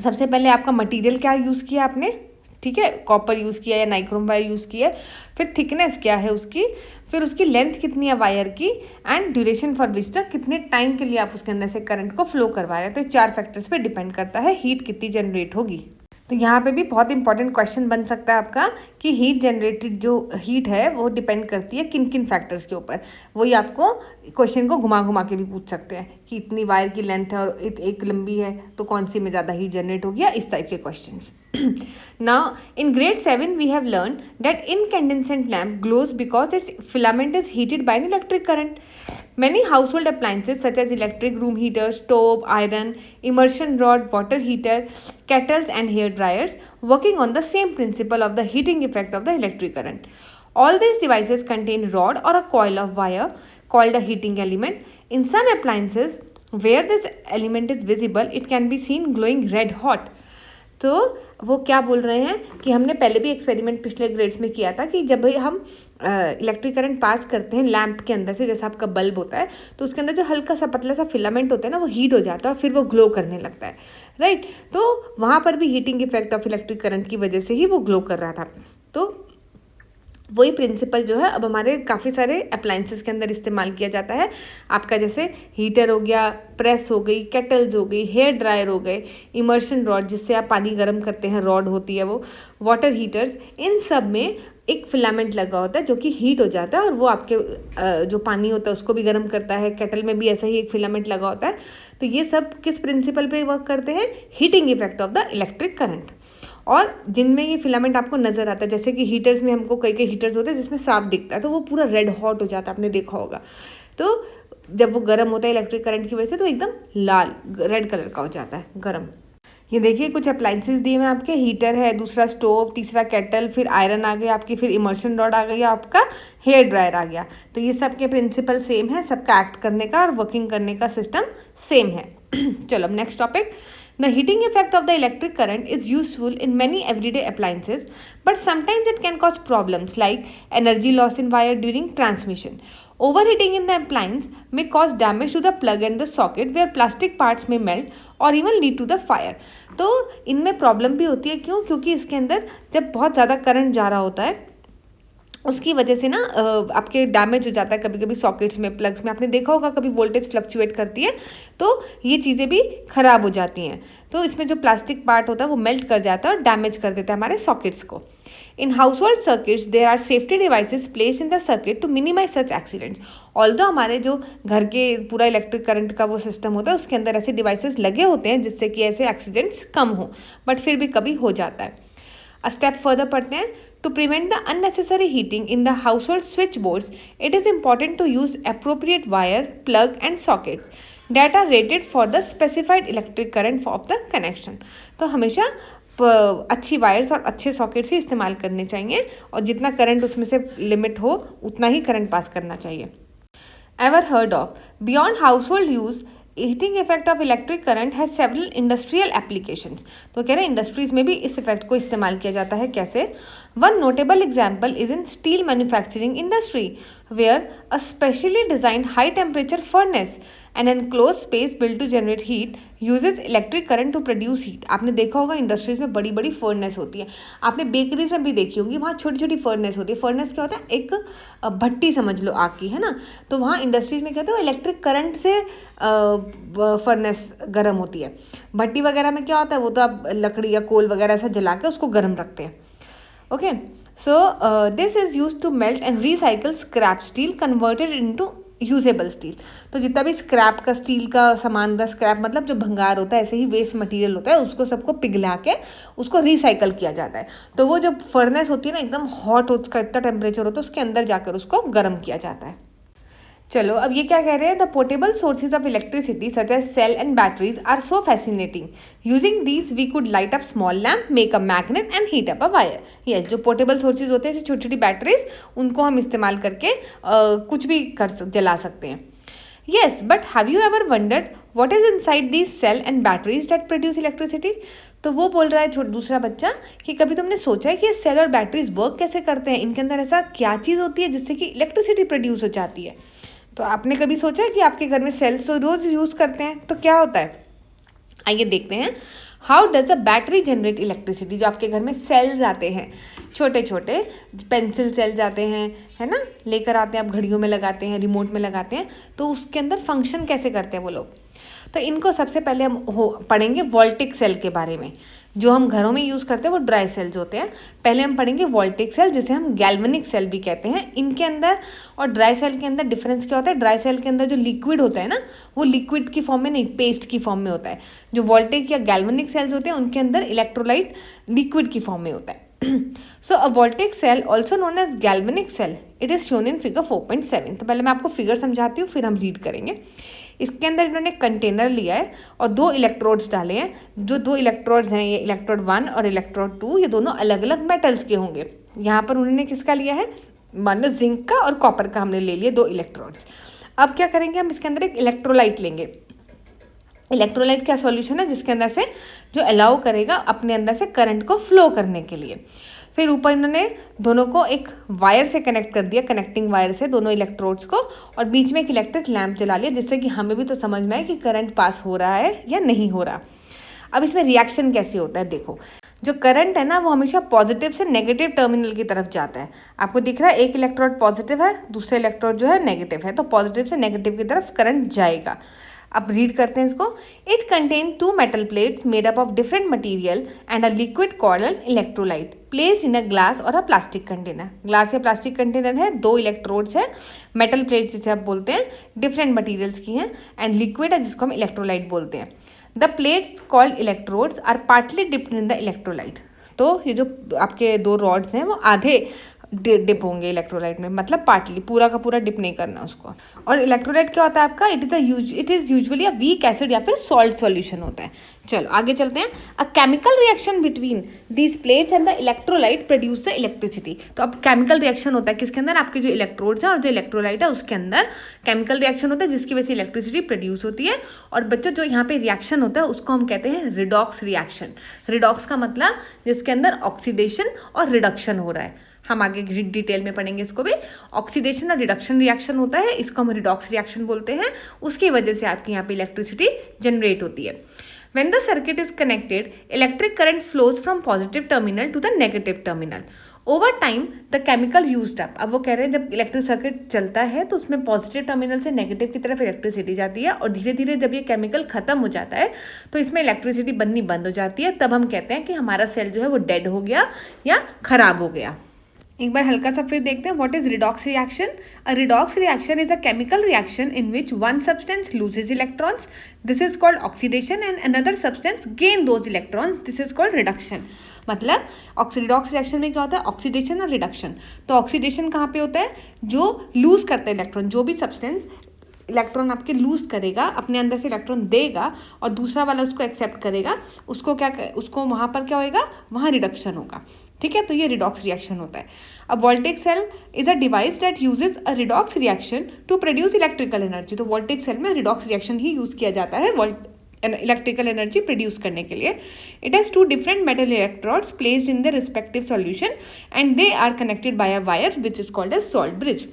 सबसे पहले आपका मटेरियल क्या यूज़ किया आपने, ठीक है, कॉपर यूज़ किया या नाइक्रोम वायर यूज़ किया, फिर थिकनेस क्या है उसकी, फिर उसकी लेंथ कितनी है वायर की and duration for which the कितने टाइम के लिए आप उसके अंदर से करंट को फ्लो करवा रहे हैं। तो 4 फैक्टर्स पे डिपेंड करता है हीट कितनी जनरेट होगी। तो यहाँ पे भी बहुत इंपॉर्टेंट क्वेश्चन बन सकता है आपका कि हीट जनरेटेड जो हीट है वो डिपेंड करती है किन किन फैक्टर्स के ऊपर। वही आपको क्वेश्चन को घुमा घुमा के भी पूछ सकते हैं कि इतनी वायर की लेंथ है और एक लंबी है तो कौन सी में ज़्यादा हीट जनरेट होगी, या इस टाइप के questions. Now in grade 7 we have learned that incandescent lamp glows because its filament is heated by an electric current. Many household appliances such as electric room heater, stove, iron, immersion rod, water heater, kettles and hair dryers working on the same principle of the heating effect of the electric current. All these devices contain rod or a coil of wire called a heating element. In some appliances where this element is visible, it can be seen glowing red hot. तो वो क्या बोल रहे हैं कि हमने पहले भी एक्सपेरिमेंट पिछले ग्रेड्स में किया था कि जब हम इलेक्ट्रिक करंट पास करते हैं लैंप के अंदर से, जैसा आपका बल्ब होता है तो उसके अंदर जो हल्का सा पतला सा फिलामेंट होता है ना, वो हीट हो जाता है और फिर वो ग्लो करने लगता है, राइट। तो वहाँ पर भी heating effect of electric current की वजह से ही वो ग्लो कर रहा था। तो वही प्रिंसिपल जो है अब हमारे काफ़ी सारे अप्लाइंसेस के अंदर इस्तेमाल किया जाता है। आपका जैसे हीटर हो गया, प्रेस हो गई, केटल्स हो गई, हेयर ड्रायर हो गए, इमर्शन रॉड जिससे आप पानी गर्म करते हैं रॉड होती है वो, वाटर हीटर्स, इन सब में एक फिलामेंट लगा होता है जो कि हीट हो जाता है और वो आपके जो पानी होता है उसको भी गर्म करता है। केटल में भी ऐसा ही एक फिलामेंट लगा होता है। तो ये सब किस प्रिंसिपल पे वर्क करते हैं? Heating effect of the electric current. और जिनमें ये फिलामेंट आपको नज़र आता है, जैसे कि हीटर्स में हमको कई कई हीटर्स होते हैं जिसमें साफ दिखता है तो वो पूरा रेड हॉट हो जाता है, आपने देखा होगा। तो जब वो गर्म होता है इलेक्ट्रिक करंट की वजह से तो एकदम लाल रेड कलर का हो जाता है गर्म। ये देखिए कुछ अप्लाइंसेस दिए हुए आपके, हीटर है, दूसरा स्टोव, तीसरा केटल, फिर आयरन आ गया आपकी, फिर इमर्शन रॉड आ गई, आपका हेयर ड्रायर आ गया। तो ये सब के प्रिंसिपल सेम है, सबका एक्ट करने का और वर्किंग करने का सिस्टम सेम है। चलो next topic. The heating effect of the electric current is useful in many everyday appliances, but sometimes it can cause problems like energy loss in wire during transmission. Overheating in the appliance may cause damage to the plug and the socket where plastic parts may melt or even lead to the fire. तो इनमें प्रॉब्लम भी होती है, क्यों? क्योंकि इसके अंदर जब बहुत ज़्यादा करंट जा रहा होता है उसकी वजह से ना आपके डैमेज हो जाता है कभी कभी सॉकेट्स में, प्लग्स में। आपने देखा होगा कभी वोल्टेज फ्लक्चुएट करती है तो ये चीज़ें भी ख़राब हो जाती हैं। तो इसमें जो प्लास्टिक पार्ट होता है वो मेल्ट कर जाता है और डैमेज कर देता है हमारे सॉकेट्स को। In household circuits there are safety devices place in the circuit to minimise such accidents. Although हमारे जो घर के पूरा इलेक्ट्रिक करंट का वो सिस्टम होता है उसके अंदर ऐसे डिवाइसेस लगे होते हैं जिससे कि ऐसे एक्सीडेंट्स कम हो, बट फिर भी कभी हो जाता है। अ स्टेप फर्दर पढ़ते हैं। To prevent the unnecessary heating in the household switchboards, it is important to use appropriate wire, plug and sockets that are rated for the specified electric current of the connection. तो हमेशा अच्छी वायर्स और अच्छे सॉकेट्स ही इस्तेमाल करने चाहिए और जितना करंट उसमें से लिमिट हो उतना ही करंट पास करना चाहिए। Ever heard of? Beyond household use, heating effect of electric current has several industrial applications. तो कह रहे हैं इंडस्ट्रीज में भी इस इफेक्ट को इस्तेमाल किया जाता है। कैसे? One notable example is in steel manufacturing industry where a specially design high temperature furnace an enclose space build to generate heat uses electric current to produce heat. आपने देखा होगा इंडस्ट्रीज में बड़ी बड़ी फर्नेस होती है, आपने बेकरीज में भी देखी होगी, वहाँ छोटी छोटी फर्नेस होती है। फर्नेस क्या होता है? एक भट्टी समझ लो आग की, है ना। तो वहाँ इंडस्ट्रीज में क्या होता है? इलेक्ट्रिक करंट से फर्नेस गर्म होती है। भट्टी वगैरह में क्या होता है? वो तो आप लकड़ी या कोल वगैरह ऐसा जला के उसको गर्म रखते हैं। Okay, So this is used to melt and recycle scrap steel converted into usable steel. तो जितना भी स्क्रैप का स्टील का सामान होता है, स्क्रैप मतलब जो भंगार होता है, ऐसे ही वेस्ट मटेरियल होता है, उसको सबको पिघला के उसको रिसाइकल किया जाता है। तो वो जो फर्नेस होती है ना, एकदम हॉट उसका इतना टेम्परेचर होता है, उसके अंदर जाकर उसको गर्म किया जाता है। चलो अब ये क्या कह रहे हैं, the portable sources of electricity such as cell and batteries are so fascinating, using these we could light up small lamp, make a magnet and heat up a wire. Yes, जो पोर्टेबल सोर्सेज होते हैं, छोटी छोटी बैटरीज, उनको हम इस्तेमाल करके कुछ भी जला सकते हैं। Yes, but have you ever wondered what is inside these cell and batteries that produce electricity? तो वो बोल रहा है दूसरा बच्चा कि कभी तुमने सोचा है कि ये सेल और बैटरीज वर्क कैसे करते हैं, इनके अंदर ऐसा क्या चीज़ होती है जिससे कि इलेक्ट्रिसिटी प्रोड्यूस हो जाती है। तो आपने कभी सोचा है कि आपके घर में सेल्स तो रोज़ यूज़ करते हैं, तो क्या होता है, आइए देखते हैं। How does a battery generate electricity. जो आपके घर में सेल्स आते हैं, छोटे छोटे पेंसिल सेल्स आते हैं, है ना, लेकर आते हैं, आप घड़ियों में लगाते हैं, रिमोट में लगाते हैं, तो उसके अंदर फंक्शन कैसे करते हैं वो लोग। तो इनको सबसे पहले हम पढ़ेंगे वोल्टिक सेल के बारे में। जो हम घरों में यूज़ करते हैं वो ड्राई सेल्स होते हैं। पहले हम पढ़ेंगे वोल्टिक सेल, जिसे हम गैल्वेनिक सेल भी कहते हैं। इनके अंदर और ड्राई सेल के अंदर डिफरेंस क्या होता है, ड्राई सेल के अंदर जो लिक्विड होता है ना, वो लिक्विड की फॉर्म में नहीं, पेस्ट की फॉर्म में होता है। जो वोल्टिक या गैल्वेनिक सेल्स होते हैं, उनके अंदर इलेक्ट्रोलाइट लिक्विड की फॉर्म में होता है। So a voltaic cell also known as galvanic cell, it is shown in figure 4.7। तो पहले मैं आपको फिगर समझाती हूँ, फिर हम रीड करेंगे। इसके अंदर इन्होंने कंटेनर लिया है और दो इलेक्ट्रोड्स डाले हैं। जो दो इलेक्ट्रोड्स हैं, ये इलेक्ट्रोड 1 और इलेक्ट्रोड 2, ये दोनों अलग अलग मेटल्स के होंगे। यहाँ पर उन्होंने किसका लिया है, मानो जिंक का और कॉपर का हमने ले लिए दो इलेक्ट्रोड्स। अब क्या करेंगे, हम इसके अंदर एक इलेक्ट्रोलाइट लेंगे। इलेक्ट्रोलाइट क्या सॉल्यूशन है, जिसके अंदर से जो अलाउ करेगा अपने अंदर से करंट को फ्लो करने के लिए। फिर ऊपर इन्होंने दोनों को एक वायर से कनेक्ट कर दिया, कनेक्टिंग वायर से दोनों इलेक्ट्रोड्स को, और बीच में एक इलेक्ट्रिक लैम्प जला लिया, जिससे कि हमें भी तो समझ में आए कि करंट पास हो रहा है या नहीं हो रहा। अब इसमें रिएक्शन कैसे होता है, देखो। जो करंट है ना, वो हमेशा पॉजिटिव से नेगेटिव टर्मिनल की तरफ जाता है। आपको दिख रहा है, एक इलेक्ट्रोड पॉजिटिव है, दूसरा इलेक्ट्रोड जो है नेगेटिव है, तो पॉजिटिव से नेगेटिव की तरफ करंट जाएगा। अब रीड करते हैं इसको। It contain 2 metal plates made up of different material and a liquid called electrolyte placed in a glass और अ प्लास्टिक कंटेनर। ग्लास या प्लास्टिक कंटेनर है, 2 इलेक्ट्रोड्स हैं, मेटल प्लेट्स जिसे आप बोलते हैं, डिफरेंट मटेरियल्स की हैं, एंड लिक्विड है जिसको हम इलेक्ट्रोलाइट बोलते हैं। The plates called electrodes are partly dipped in the electrolyte. तो ये जो आपके 2 रॉड्स हैं वो आधे डिप होंगे इलेक्ट्रोलाइट में, मतलब पार्टली, पूरा का पूरा डिप नहीं करना उसको। और इलेक्ट्रोलाइट क्या होता है आपका, it is usually a weak acid या फिर सॉल्ट सॉल्यूशन होता है। चलो आगे चलते हैं। A chemical reaction between these plates and the electrolyte produce the electricity. तो अब केमिकल रिएक्शन होता है किसके अंदर, आपके जो इलेक्ट्रोड्स हैं और जो इलेक्ट्रोलाइट है उसके अंदर केमिकल रिएक्शन होता है, जिसकी वजह से इलेक्ट्रिसिटी प्रोड्यूस होती है। और बच्चों, जो यहाँ पे रिएक्शन होता है उसको हम कहते हैं रिडॉक्स रिएक्शन। रिडॉक्स का मतलब जिसके अंदर ऑक्सीडेशन और रिडक्शन हो रहा है। हम आगे डिटेल में पढ़ेंगे इसको भी। ऑक्सीडेशन और रिडक्शन रिएक्शन होता है, इसको हम रिडॉक्स रिएक्शन बोलते हैं। उसकी वजह से आपके यहाँ पे इलेक्ट्रिसिटी जनरेट होती है। When the circuit is connected, electric current flows from positive terminal to the negative terminal. Over time, the chemical used up. अब वो कह रहे हैं जब इलेक्ट्रिक सर्किट चलता है तो उसमें पॉजिटिव टर्मिनल से नेगेटिव की तरफ इलेक्ट्रिसिटी जाती है, और धीरे धीरे जब ये केमिकल खत्म हो जाता है तो इसमें इलेक्ट्रिसिटी बननी बंद हो जाती है। तब हम कहते हैं कि हमारा सेल जो है वो डेड हो गया या खराब हो गया। एक बार हल्का सा फिर देखते हैं, what is redox reaction. A redox reaction is a chemical reaction in which one substance loses electrons, this is called oxidation, and another substance gain those electrons, this is called reduction. मतलब रिडॉक्स रिएक्शन में क्या होता है, ऑक्सीडेशन और रिडक्शन। तो ऑक्सीडेशन कहाँ पे होता है, जो लूज करते हैं इलेक्ट्रॉन, जो भी सब्सटेंस इलेक्ट्रॉन आपके लूज करेगा, अपने अंदर से इलेक्ट्रॉन देगा और दूसरा वाला उसको एक्सेप्ट करेगा, उसको वहाँ पर क्या होएगा, वहाँ रिडक्शन होगा। ठीक है, तो ये रिडॉक्स रिएक्शन होता है। अब voltaic cell is a device that uses a redox reaction to produce electrical energy. तो वोल्टेक सेल में रिडॉक्स रिएक्शन ही यूज किया जाता है इलेक्ट्रिकल एनर्जी प्रोड्यूस करने के लिए। It has 2 different metal electrodes placed in the respective solution and they are connected by a wire which is called as salt bridge.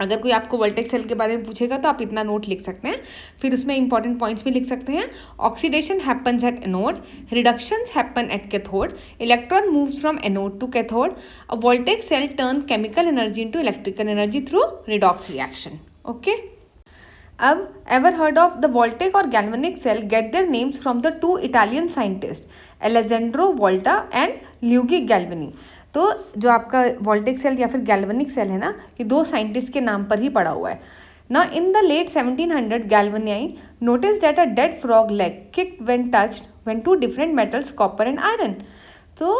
अगर कोई आपको वोल्टेक सेल के बारे में पूछेगा तो आप इतना नोट लिख सकते हैं, फिर उसमें इंपॉर्टेंट पॉइंट्स भी लिख सकते हैं। Oxidation happens at anode, reductions happen at cathode, electron moves from anode to cathode. A voltaic cell turn chemical energy into electrical energy through redox reaction. Okay, अब ever heard of the voltaic और galvanic cell get their names from the 2 Italian scientist Alessandro Volta and Luigi Galvani. तो जो आपका वोल्टेक सेल या फिर गैल्वेनिक सेल है ना, ये 2 साइंटिस्ट के नाम पर ही पड़ा हुआ है ना। In the late 1700 Galvani noticed that a dead frog leg kicked when touched when two different metals copper and iron। तो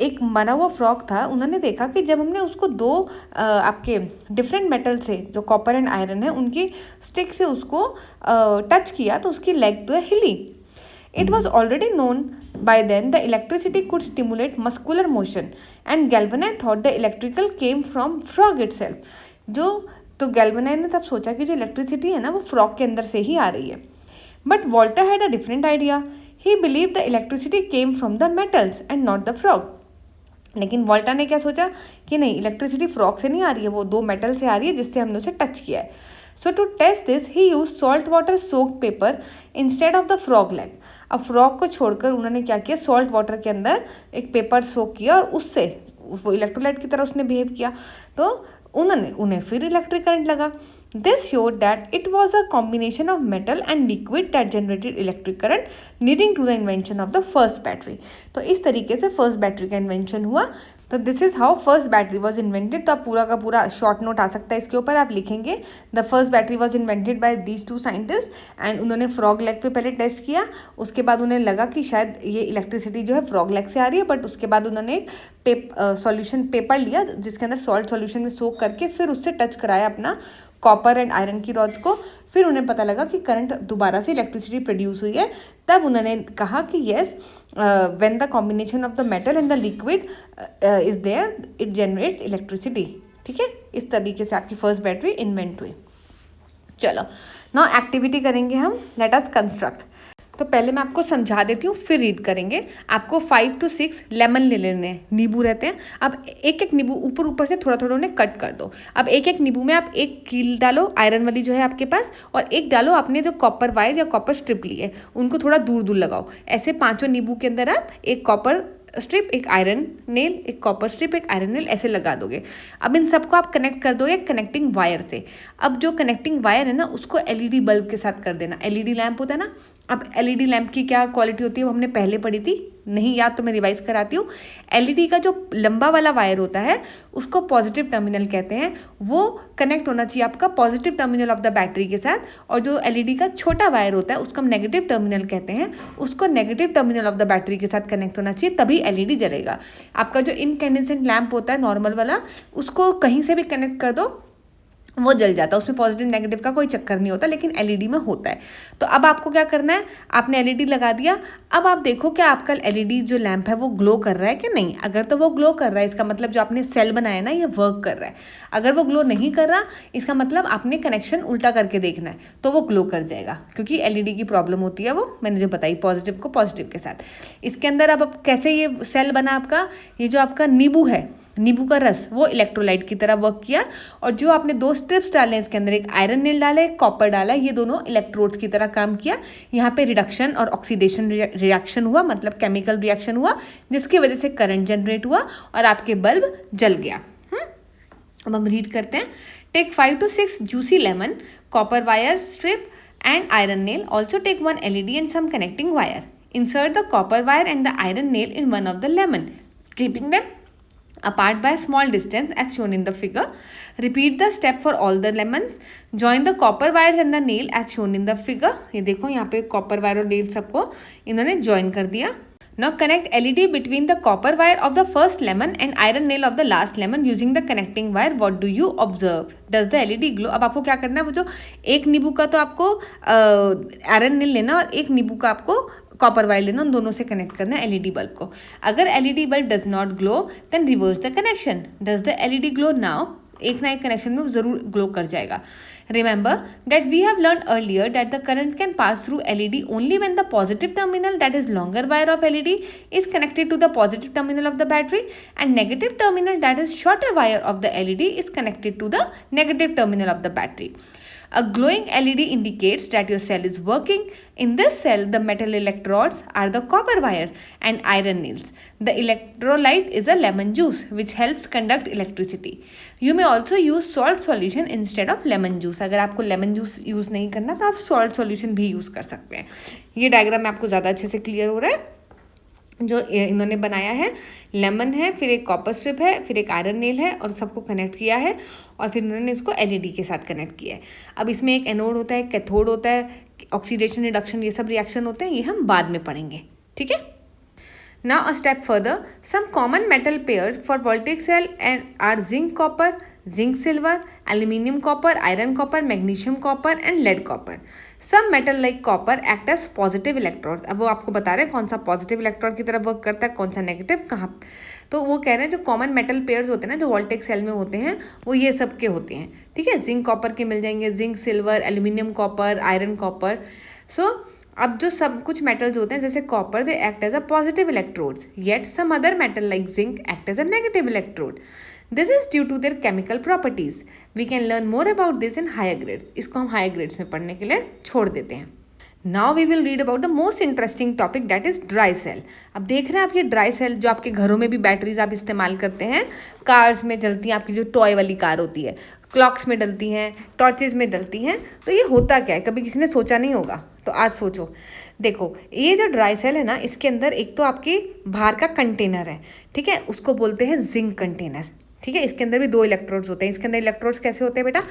एक मरा हुआ फ्रॉग था, उन्होंने देखा कि जब हमने उसको दो आपके डिफरेंट मेटल से जो कॉपर एंड आयरन है उनकी स्टिक से उसको टच किया तो उसकी लेग तो हिली। It was already known by then the electricity could stimulate muscular motion and Galvani thought the electrical came from frog itself। जो तो गैल्वेनी ने तब सोचा कि जो इलेक्ट्रिसिटी है ना वो फ्रॉग के अंदर से ही आ रही है। But Walter had a different idea, he believe the electricity came from the metals and not the frog. लेकिन वॉल्टर ने क्या सोचा कि नहीं, इलेक्ट्रिसिटी फ्रॉग से नहीं आ रही है, वो 2 मेटल से आ रही है जिससे हमने उसे टच किया है। So to test this he use salt water soaked paper instead of the frog leg. अब फ्रॉग को छोड़कर उन्होंने क्या किया, सॉल्ट वाटर के अंदर एक पेपर सोक किया और उससे वो इलेक्ट्रोलाइट की तरह उसने बिहेव किया, तो उन्हें फिर इलेक्ट्रिक करंट लगा। This showed that it was a combination of metal and liquid that generated electric current leading to the invention of the first battery। तो इस तरीके से फर्स्ट बैटरी का इन्वेंशन हुआ। तो this is how first battery was invented. तो आप पूरा का पूरा शॉर्ट नोट आ सकता है इसके ऊपर, आप लिखेंगे the first battery was invented by these 2 scientist and उन्होंने फ्रॉग लेग पे पहले टेस्ट किया, उसके बाद उन्हें लगा कि शायद ये इलेक्ट्रिसिटी जो है फ्रॉग लेग से आ रही है, बट उसके बाद उन्होंने एक सॉल्यूशन पेपर लिया जिसके अंदर सॉल्ट सॉल्यूशन में सोक करके फिर उससे टच कराया अपना कॉपर एंड आयरन की रॉड्स को, फिर उन्हें पता लगा कि करंट दोबारा से इलेक्ट्रिसिटी प्रोड्यूस हुई है। तब उन्होंने कहा कि yes, when the combination of the metal and the liquid is there it generates electricity. ठीक है, इस तरीके से आपकी फर्स्ट बैटरी इन्वेंट हुई। चलो नाउ एक्टिविटी करेंगे हम, लेट अस कंस्ट्रक्ट। तो पहले मैं आपको समझा देती हूँ फिर रीड करेंगे। आपको 5 to 6 लेमन ले लेने हैं, नींबू रहते हैं। अब एक एक नींबू ऊपर ऊपर से थोड़ा थोड़ा उन्हें कट कर दो। अब एक एक नींबू में आप एक कील डालो आयरन वाली जो है आपके पास, और एक डालो आपने जो कॉपर वायर या कॉपर स्ट्रिप ली है उनको थोड़ा दूर दूर लगाओ। ऐसे 5 नींबू के अंदर आप एक कॉपर स्ट्रिप, एक आयरन नेल, एक कॉपर स्ट्रिप, एक आयरन नेल ऐसे लगा दोगे। अब इन सबको आप कनेक्ट कर दोगे कनेक्टिंग वायर से। अब जो कनेक्टिंग वायर है ना उसको एलईडी बल्ब के साथ कर देना। एलईडी लैंप होता है ना, अब एलईडी लैंप की क्या क्वालिटी होती है वो हमने पहले पढ़ी थी, नहीं याद तो मैं रिवाइज कराती हूँ। एलईडी का जो लंबा वाला वायर होता है उसको पॉजिटिव टर्मिनल कहते हैं, वो कनेक्ट होना चाहिए आपका positive terminal of the battery के साथ। और जो एलईडी का छोटा वायर होता है उसको हम नेगेटिव टर्मिनल कहते हैं, उसको negative terminal of the battery के साथ कनेक्ट होना चाहिए, तभी एलईडी जलेगा। आपका जो इनकैंडेसेंट लैंप होता है नॉर्मल वाला, उसको कहीं से भी कनेक्ट कर दो वो जल जाता है, उसमें पॉजिटिव नेगेटिव का कोई चक्कर नहीं होता, लेकिन एलईडी में होता है। तो अब आपको क्या करना है, आपने एलईडी लगा दिया। अब आप देखो क्या आपका एलईडी जो लैंप है वो ग्लो कर रहा है कि नहीं। अगर तो वो ग्लो कर रहा है इसका मतलब जो आपने सेल बनाया ना ये वर्क कर रहा है। अगर वो ग्लो नहीं कर रहा इसका मतलब आपने कनेक्शन उल्टा करके देखना है, तो वो ग्लो कर जाएगा, क्योंकि एलईडी की प्रॉब्लम होती है वो मैंने जो बताई, पॉजिटिव को पॉजिटिव के साथ। इसके अंदर अब कैसे ये सेल बना आपका, ये जो आपका नींबू है, नींबू का रस, वो इलेक्ट्रोलाइट की तरह वर्क किया। और जो आपने 2 स्ट्रिप्स डाले इसके अंदर, एक आयरन नेल डाला एक कॉपर डाला, ये दोनों इलेक्ट्रोड्स की तरह काम किया। यहाँ पे रिडक्शन और ऑक्सीडेशन रिएक्शन हुआ, मतलब केमिकल रिएक्शन हुआ, जिसकी वजह से करंट जनरेट हुआ और आपके बल्ब जल गया। अब हम रीड करते हैं। Take 5 to 6 juicy lemon, copper wire strip and iron nail. Also take 1 LED and some connecting wire. Insert the copper wire and the iron nail in one of the lemon, keeping them apart by a small distance as shown in the figure. Repeat the step for all the lemons. Join the copper wires and the nail as shown in the figure. ये देखो यहाँ पे copper wire और nail सबको इन्होंने join कर दिया। Now connect LED between the copper wire of the first lemon and iron nail of the last lemon using the connecting wire. What do you observe? Does the LED glow? अब आपको क्या करना है, वो जो एक नींबू का तो आपको आयरन नेल लेना और एक नींबू का आपको कॉपर वायर लेना, उन दोनों से कनेक्ट करना है एलईडी बल्ब को। अगर LED bulb does not glow then reverse the connection. Does the LED glow now? एक ना एक कनेक्शन में जरूर ग्लो कर जाएगा। Remember that we have learned earlier that the current can pass through LED only when the positive terminal, that is longer wire of LED, is connected to the positive terminal of the battery, and negative terminal, that is shorter wire of the LED, is connected to the negative terminal of the battery. A glowing LED indicates that your cell is working. In this cell, the metal electrodes are the copper wire and iron nails. The electrolyte is a lemon juice which helps conduct electricity. You may also use salt solution instead of lemon juice. अगर आपको lemon juice यूज़ नहीं करना तो आप salt solution भी यूज़ कर सकते हैं। ये डायग्राम में आपको ज़्यादा अच्छे से क्लियर हो रहा है। जो इन्होंने बनाया है, लेमन है, फिर एक कॉपर स्ट्रिप है, फिर एक आयरन नेल है, और सबको कनेक्ट किया है और फिर उन्होंने इसको एलईडी के साथ कनेक्ट किया है। अब इसमें एक एनोड होता है, कैथोड होता है, ऑक्सीडेशन रिडक्शन, ये सब रिएक्शन होते हैं, ये हम बाद में पढ़ेंगे, ठीक है। Now a step further, some common metal pairs for voltaic cell and are zinc copper, zinc silver, aluminium copper, iron copper, magnesium copper and lead copper. Some metal like copper act as positive electrodes. अब वो आपको बता रहे हैं कौन सा पॉजिटिव इलेक्ट्रॉन की तरफ वर्क करता है, कौन सा नेगेटिव कहाँ। तो वो कह रहे हैं जो कॉमन मेटल पेयर्स होते हैं ना, जो वोल्टेक सेल में होते हैं, वो ये सब के होते हैं, ठीक है। जिंक कॉपर के मिल जाएंगे, zinc silver, aluminium copper, iron copper. So अब जो सब कुछ मेटल्स होते हैं जैसे copper, they act as a positive electrodes, yet some other metal like zinc act as a negative electrode. This is due to their chemical properties. We can learn more about this in higher grades. इसको हम हायर ग्रेड्स में पढ़ने के लिए छोड़ देते हैं। Now we will read about the most interesting topic, that is dry cell. अब देख रहे हैं आप ये ड्राई सेल, जो आपके घरों में भी बैटरीज आप इस्तेमाल करते हैं, कार्स में जलती हैं, आपकी जो टॉय वाली कार होती है, क्लॉक्स में डलती हैं, टॉर्चेज में डलती हैं। तो ये होता क्या है, कभी किसी ने सोचा नहीं होगा, तो आज सोचो। देखो, ये जो ड्राई सेल है ना, इसके अंदर एक तो आपकी बाहर का कंटेनर है, ठीक है, उसको बोलते हैं जिंक कंटेनर, ठीक है। इसके अंदर भी 2 इलेक्ट्रोड्स होते हैं। इसके अंदर इलेक्ट्रोड्स कैसे होते हैं बेटा,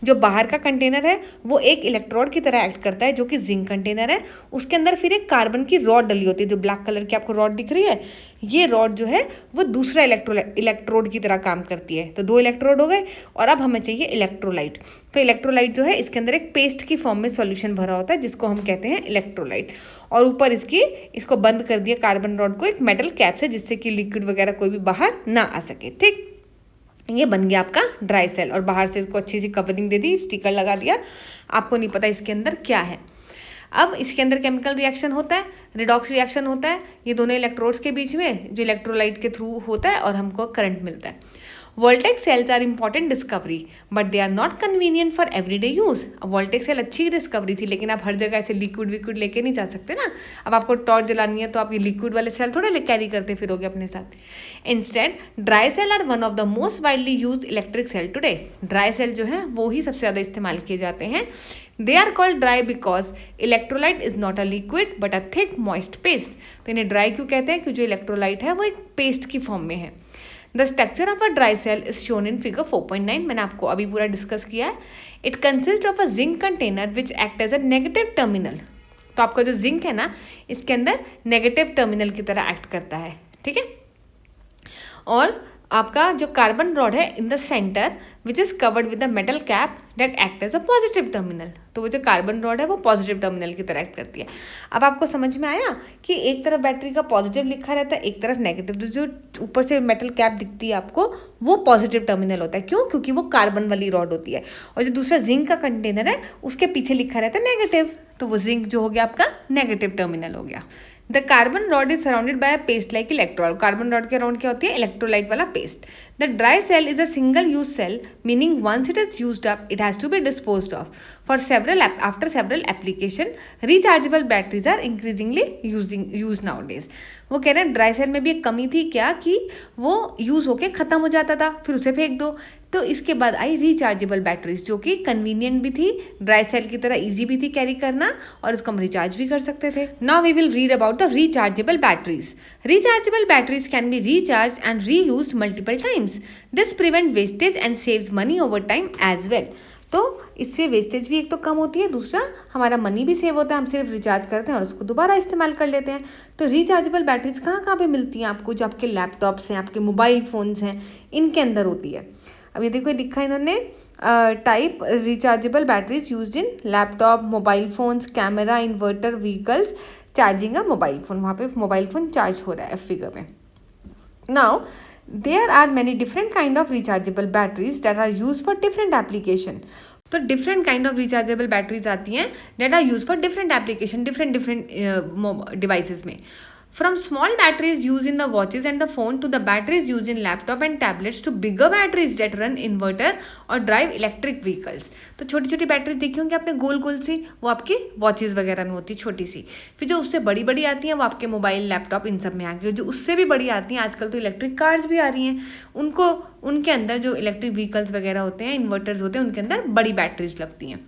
जो बाहर का कंटेनर है वो एक इलेक्ट्रोड की तरह एक्ट करता है, जो कि जिंक कंटेनर है। उसके अंदर फिर एक कार्बन की रॉड डली होती है, जो ब्लैक कलर की आपको रॉड दिख रही है, ये रॉड जो है वो दूसरा इलेक्ट्रोड की तरह काम करती है। तो 2 इलेक्ट्रोड हो गए, और अब हमें चाहिए इलेक्ट्रोलाइट। तो इलेक्ट्रोलाइट जो है, इसके अंदर एक पेस्ट की फॉर्म में सॉल्यूशन भरा होता है, जिसको हम कहते हैं इलेक्ट्रोलाइट। और ऊपर इसको बंद कर दिया कार्बन रॉड को एक मेटल कैप से, जिससे कि लिक्विड वगैरह कोई भी बाहर ना आ सके, ठीक। ये बन गया आपका ड्राई सेल, और बाहर से इसको अच्छी सी कवरिंग दे दी, स्टिकर लगा दिया, आपको नहीं पता इसके अंदर क्या है। अब इसके अंदर केमिकल रिएक्शन होता है, रिडॉक्स रिएक्शन होता है, ये दोनों इलेक्ट्रोड्स के बीच में, जो इलेक्ट्रोलाइट के थ्रू होता है, और हमको करंट मिलता है। Voltaic cells are important discovery, but they are not convenient for everyday use. अब वोल्टेक सेल अच्छी डिस्कवरी थी, लेकिन आप हर जगह ऐसे लिक्विड लेके नहीं जा सकते ना। अब आपको टॉर्च जलानी है तो आप ये लिक्विड वाले सेल थोड़े कैरी करते फिरोगे अपने साथ। Instead dry cell are one of the most widely use electric cell today. Dry cell जो है वो ही सबसे ज़्यादा इस्तेमाल किए जाते हैं। They are called dry because electrolyte is not a liquid but a thick moist paste. तो इन्हें ड्राई क्यों कहते हैं, क्योंकि जो इलेक्ट्रोलाइट है वो एक पेस्ट की फॉर्म में है। The structure of a dry cell is shown in figure 4.9। मैंने आपको अभी पूरा डिस्कस किया है। It consist of a zinc container which act as a negative terminal. तो आपका जो जिंक है ना, इसके अंदर नेगेटिव टर्मिनल की तरह एक्ट करता है, ठीक है। और आपका जो कार्बन रॉड है in the centre which is covered with the metal cap that act as a positive terminal. तो वो जो कार्बन रॉड है वो पॉजिटिव टर्मिनल की तरह एक्ट करती है। अब आपको समझ में आया कि एक तरफ बैटरी का पॉजिटिव लिखा रहता है, एक तरफ नेगेटिव। तो जो ऊपर से मेटल कैप दिखती है आपको, वो पॉजिटिव टर्मिनल होता है। क्यों? क्योंकि वो कार्बन वाली रॉड होती है। और जो दूसरा जिंक का कंटेनर है, उसके पीछे लिखा रहता है नेगेटिव, तो वो जिंक जो हो गया आपका नेगेटिव टर्मिनल हो गया। The carbon rod is surrounded by paste like electrode. Carbon rod के अराउंड क्या होती है, इलेक्ट्रोलाइट वाला paste. The dry cell is a single use cell, meaning once it is used up it has to be disposed of for several after several application. Rechargeable batteries are increasingly use nowadays. वो कह रहे हैं ड्राई सेल में भी एक कमी थी क्या, कि वो यूज होके खत्म हो जाता था, फिर उसे फेंक दो। तो इसके बाद आई रिचार्जेबल बैटरीज, जो कि कन्वीनियंट भी थी, ड्राई सेल की तरह इजी भी थी कैरी करना, और इसको हम रिचार्ज भी कर सकते थे। Now we will read about the rechargeable batteries. Rechargeable batteries can be recharge and reused multiple times. This prevent wastage and saves money over time as well. तो इससे वेस्टेज भी एक तो कम होती है, दूसरा हमारा मनी भी सेव होता है। हम सिर्फ रिचार्ज करते हैं और उसको दोबारा इस्तेमाल कर लेते हैं। तो रिचार्जेबल बैटरीज कहाँ कहाँ पे मिलती हैं आपको, जो आपके लैपटॉप्स हैं, आपके मोबाइल फ़ोन्स हैं, इनके अंदर होती है। अब ये देखो लिखा है इन्होंने, type rechargeable batteries used in laptop, mobile phones, camera, inverter, vehicles, charging a mobile phone. वहाँ पे मोबाइल फ़ोन चार्ज हो रहा है फिगर में। Now there are many different kind of rechargeable batteries that are use for different application. तो different kind of rechargeable batteries आती हैं that are use for different application, different devices में। From small batteries used in the watches and the phone to the batteries used in laptop and tablets to bigger batteries that run inverter और drive electric vehicles। तो छोटी छोटी बैटरी देखी होंगी आपने गोल गोल सी, वो आपकी वॉचेस वगैरह में होती है छोटी सी। फिर जो उससे बड़ी बड़ी आती हैं वो आपके मोबाइल, लैपटॉप, इन सब में आ गई। जो उससे भी बड़ी आती हैं, आजकल तो इलेक्ट्रिक कार्स भी आ रही हैं, उनके अंदर जो इलेक्ट्रिक व्हीकल्स वगैरह होते हैं, इन्वर्टर्स होते हैं, उनके अंदर बड़ी बैटरीज लगती हैं।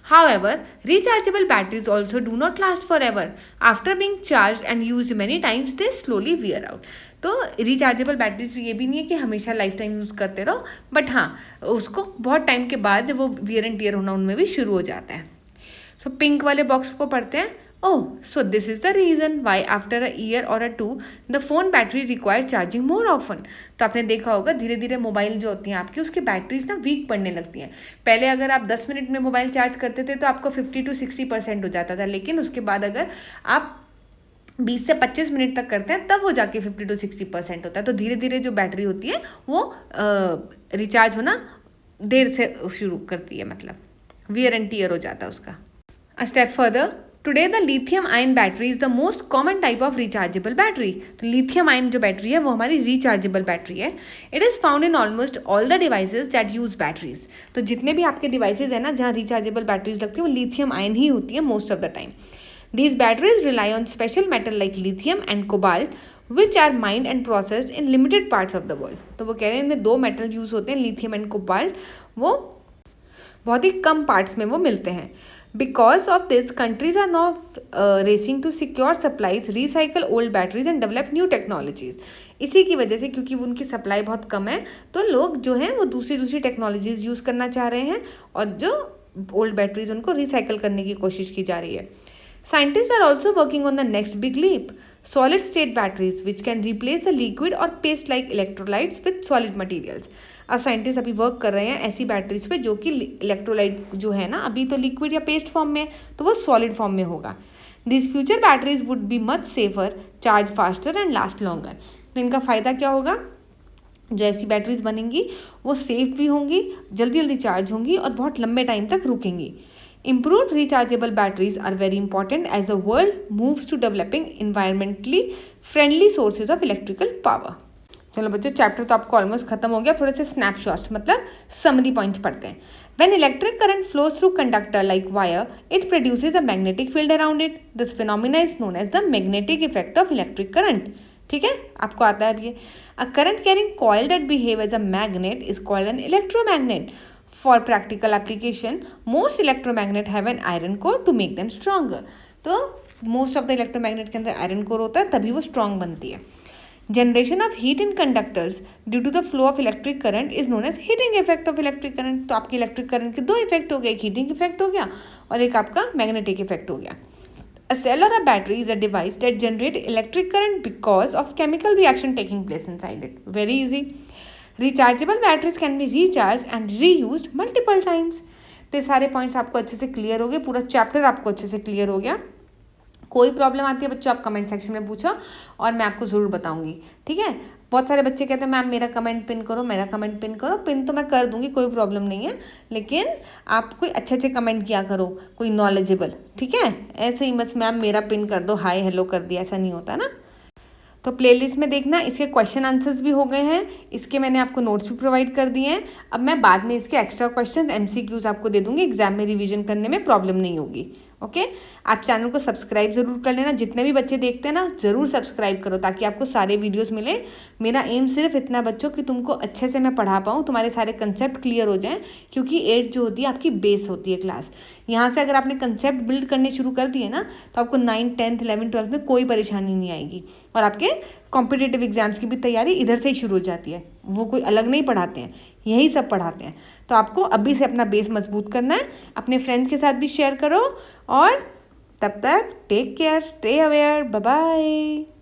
However, rechargeable batteries also do not last forever. After being charged and used many times, they slowly wear out. तो रिचार्जेबल बैटरीज ये भी नहीं है कि हमेशा लाइफ टाइम यूज़ करते रहो, बट हाँ उसको बहुत टाइम के बाद वो वियर एंड टियर होना उनमें भी शुरू हो जाता है. सो पिंक वाले बॉक्स को पढ़ते हैं. Oh, so this is the reason why after a year or a 2 the phone battery require charging more often. तो आपने देखा होगा धीरे धीरे मोबाइल जो होती हैं आपकी उसकी बैटरीज ना वीक पड़ने लगती हैं. पहले अगर आप 10 मिनट में मोबाइल चार्ज करते थे तो आपको 50 to 60% हो जाता था, लेकिन उसके बाद अगर आप 20 से 25 मिनट तक करते हैं तब वो जाके 50 to 60% होता है. तो धीरे धीरे जो बैटरी होती है वो रिचार्ज होना देर से शुरू करती है, मतलब वियर एंड टियर हो जाता है उसका. A step further, today the lithium ion battery is the most common type of rechargeable battery. तो lithium ion जो बैटरी है वो हमारी rechargeable बैटरी है. It is found in almost all the devices that use batteries. तो जितने भी आपके devices हैं ना जहाँ rechargeable batteries लगती हैं वो lithium ion ही होती है most of the time. These batteries rely on special metal like lithium and cobalt which are mined and processed in limited parts of the world. तो वो कह रहे हैं इनमें दो metal use होते हैं lithium and cobalt, वो बहुत ही कम पार्ट्स में वो मिलते हैं. Because of this, countries are now racing to secure supplies, recycle old batteries and develop new technologies. इसी की वजह से क्योंकि उनकी सप्लाई बहुत कम है तो लोग जो हैं वो दूसरी टेक्नोलॉजीज यूज़ करना चाह रहे हैं और जो ओल्ड बैटरीज उनको रिसाइकल करने की कोशिश की जा रही है. Scientists are also working on the next big leap, solid state batteries which can replace the liquid or paste like electrolytes with solid materials. अब साइंटिस्ट अभी वर्क कर रहे हैं ऐसी बैटरीज पे जो कि इलेक्ट्रोलाइट जो है ना अभी तो लिक्विड या पेस्ट फॉर्म में तो वो सॉलिड फॉर्म में होगा. This future batteries would be much safer, charge faster and last longer. तो इनका फ़ायदा क्या होगा, जो ऐसी बैटरीज बनेंगी वो सेफ भी होंगी, जल्दी जल्दी चार्ज होंगी और बहुत लंबे टाइम तक रुकेंगी. Improved rechargeable batteries are very important as the world moves to developing environmentally friendly sources of electrical power. चलो बच्चों चैप्टर तो आपको ऑलमोस्ट खत्म हो गया. थोड़े से स्नैपशॉट्स मतलब समरी पॉइंट्स पढ़ते हैं. When electric current flows through conductor like wire, it produces a magnetic field around it. This phenomena is known as the magnetic effect of electric current. ठीक है, आपको आता है अब ये. A current carrying coil that behave as a magnet is called an electromagnet. For practical application, most electromagnet have an iron core to make them stronger. तो most of the electromagnet के अंदर iron core होता है तभी वो strong बनती है. Generation of heat in conductors due to the flow of electric current is known as heating effect of electric current. तो आपकी electric current के दो effect हो गए, एक heating effect हो गया और एक आपका magnetic effect हो गया. A cell or a battery is a device that generates electric current because of chemical reaction taking place inside it. Very easy. Rechargeable batteries can be recharged and reused multiple times. तो ये सारे पॉइंट्स आपको अच्छे से क्लियर हो गए, पूरा चैप्टर आपको अच्छे से क्लियर हो गया. कोई प्रॉब्लम आती है बच्चों आप कमेंट सेक्शन में पूछो और मैं आपको ज़रूर बताऊंगी. ठीक है, बहुत सारे बच्चे कहते हैं मैम मेरा कमेंट पिन करो, मेरा कमेंट पिन करो. पिन तो मैं कर दूंगी, कोई प्रॉब्लम नहीं है, लेकिन आप कोई अच्छे कमेंट किया करो, कोई नॉलेजेबल. ठीक है, ऐसे ही बस मैम मेरा पिन कर दो, हाय हेलो कर दिया, ऐसा नहीं होता ना. तो प्लेलिस्ट में देखना इसके क्वेश्चन आंसर्स भी हो गए हैं, इसके मैंने आपको नोट्स भी प्रोवाइड कर दिए हैं. अब मैं बाद में इसके एक्स्ट्रा क्वेश्चन MCQs आपको दे दूंगी, एग्जाम में रिवीजन करने में प्रॉब्लम नहीं होगी. ओके, आप चैनल को सब्सक्राइब ज़रूर कर लेना. जितने भी बच्चे देखते हैं ना ज़रूर सब्सक्राइब करो ताकि आपको सारे वीडियोस मिले. मेरा एम सिर्फ इतना बच्चों कि तुमको अच्छे से मैं पढ़ा पाऊँ, तुम्हारे सारे कंसेप्ट क्लियर हो जाएं, क्योंकि 8 जो होती है आपकी बेस होती है क्लास. यहाँ से अगर आपने कंसेप्ट बिल्ड करने शुरू कर दिए ना तो आपको 9th 10th 11th 12th में कोई परेशानी नहीं आएगी और आपके कॉम्पिटिटिव एग्जाम्स की भी तैयारी इधर से ही शुरू हो जाती है. वो कोई अलग नहीं पढ़ाते हैं, यही सब पढ़ाते हैं. तो आपको अभी से अपना बेस मजबूत करना है. अपने फ्रेंड्स के साथ भी शेयर करो और तब तक take care, stay aware, bye bye.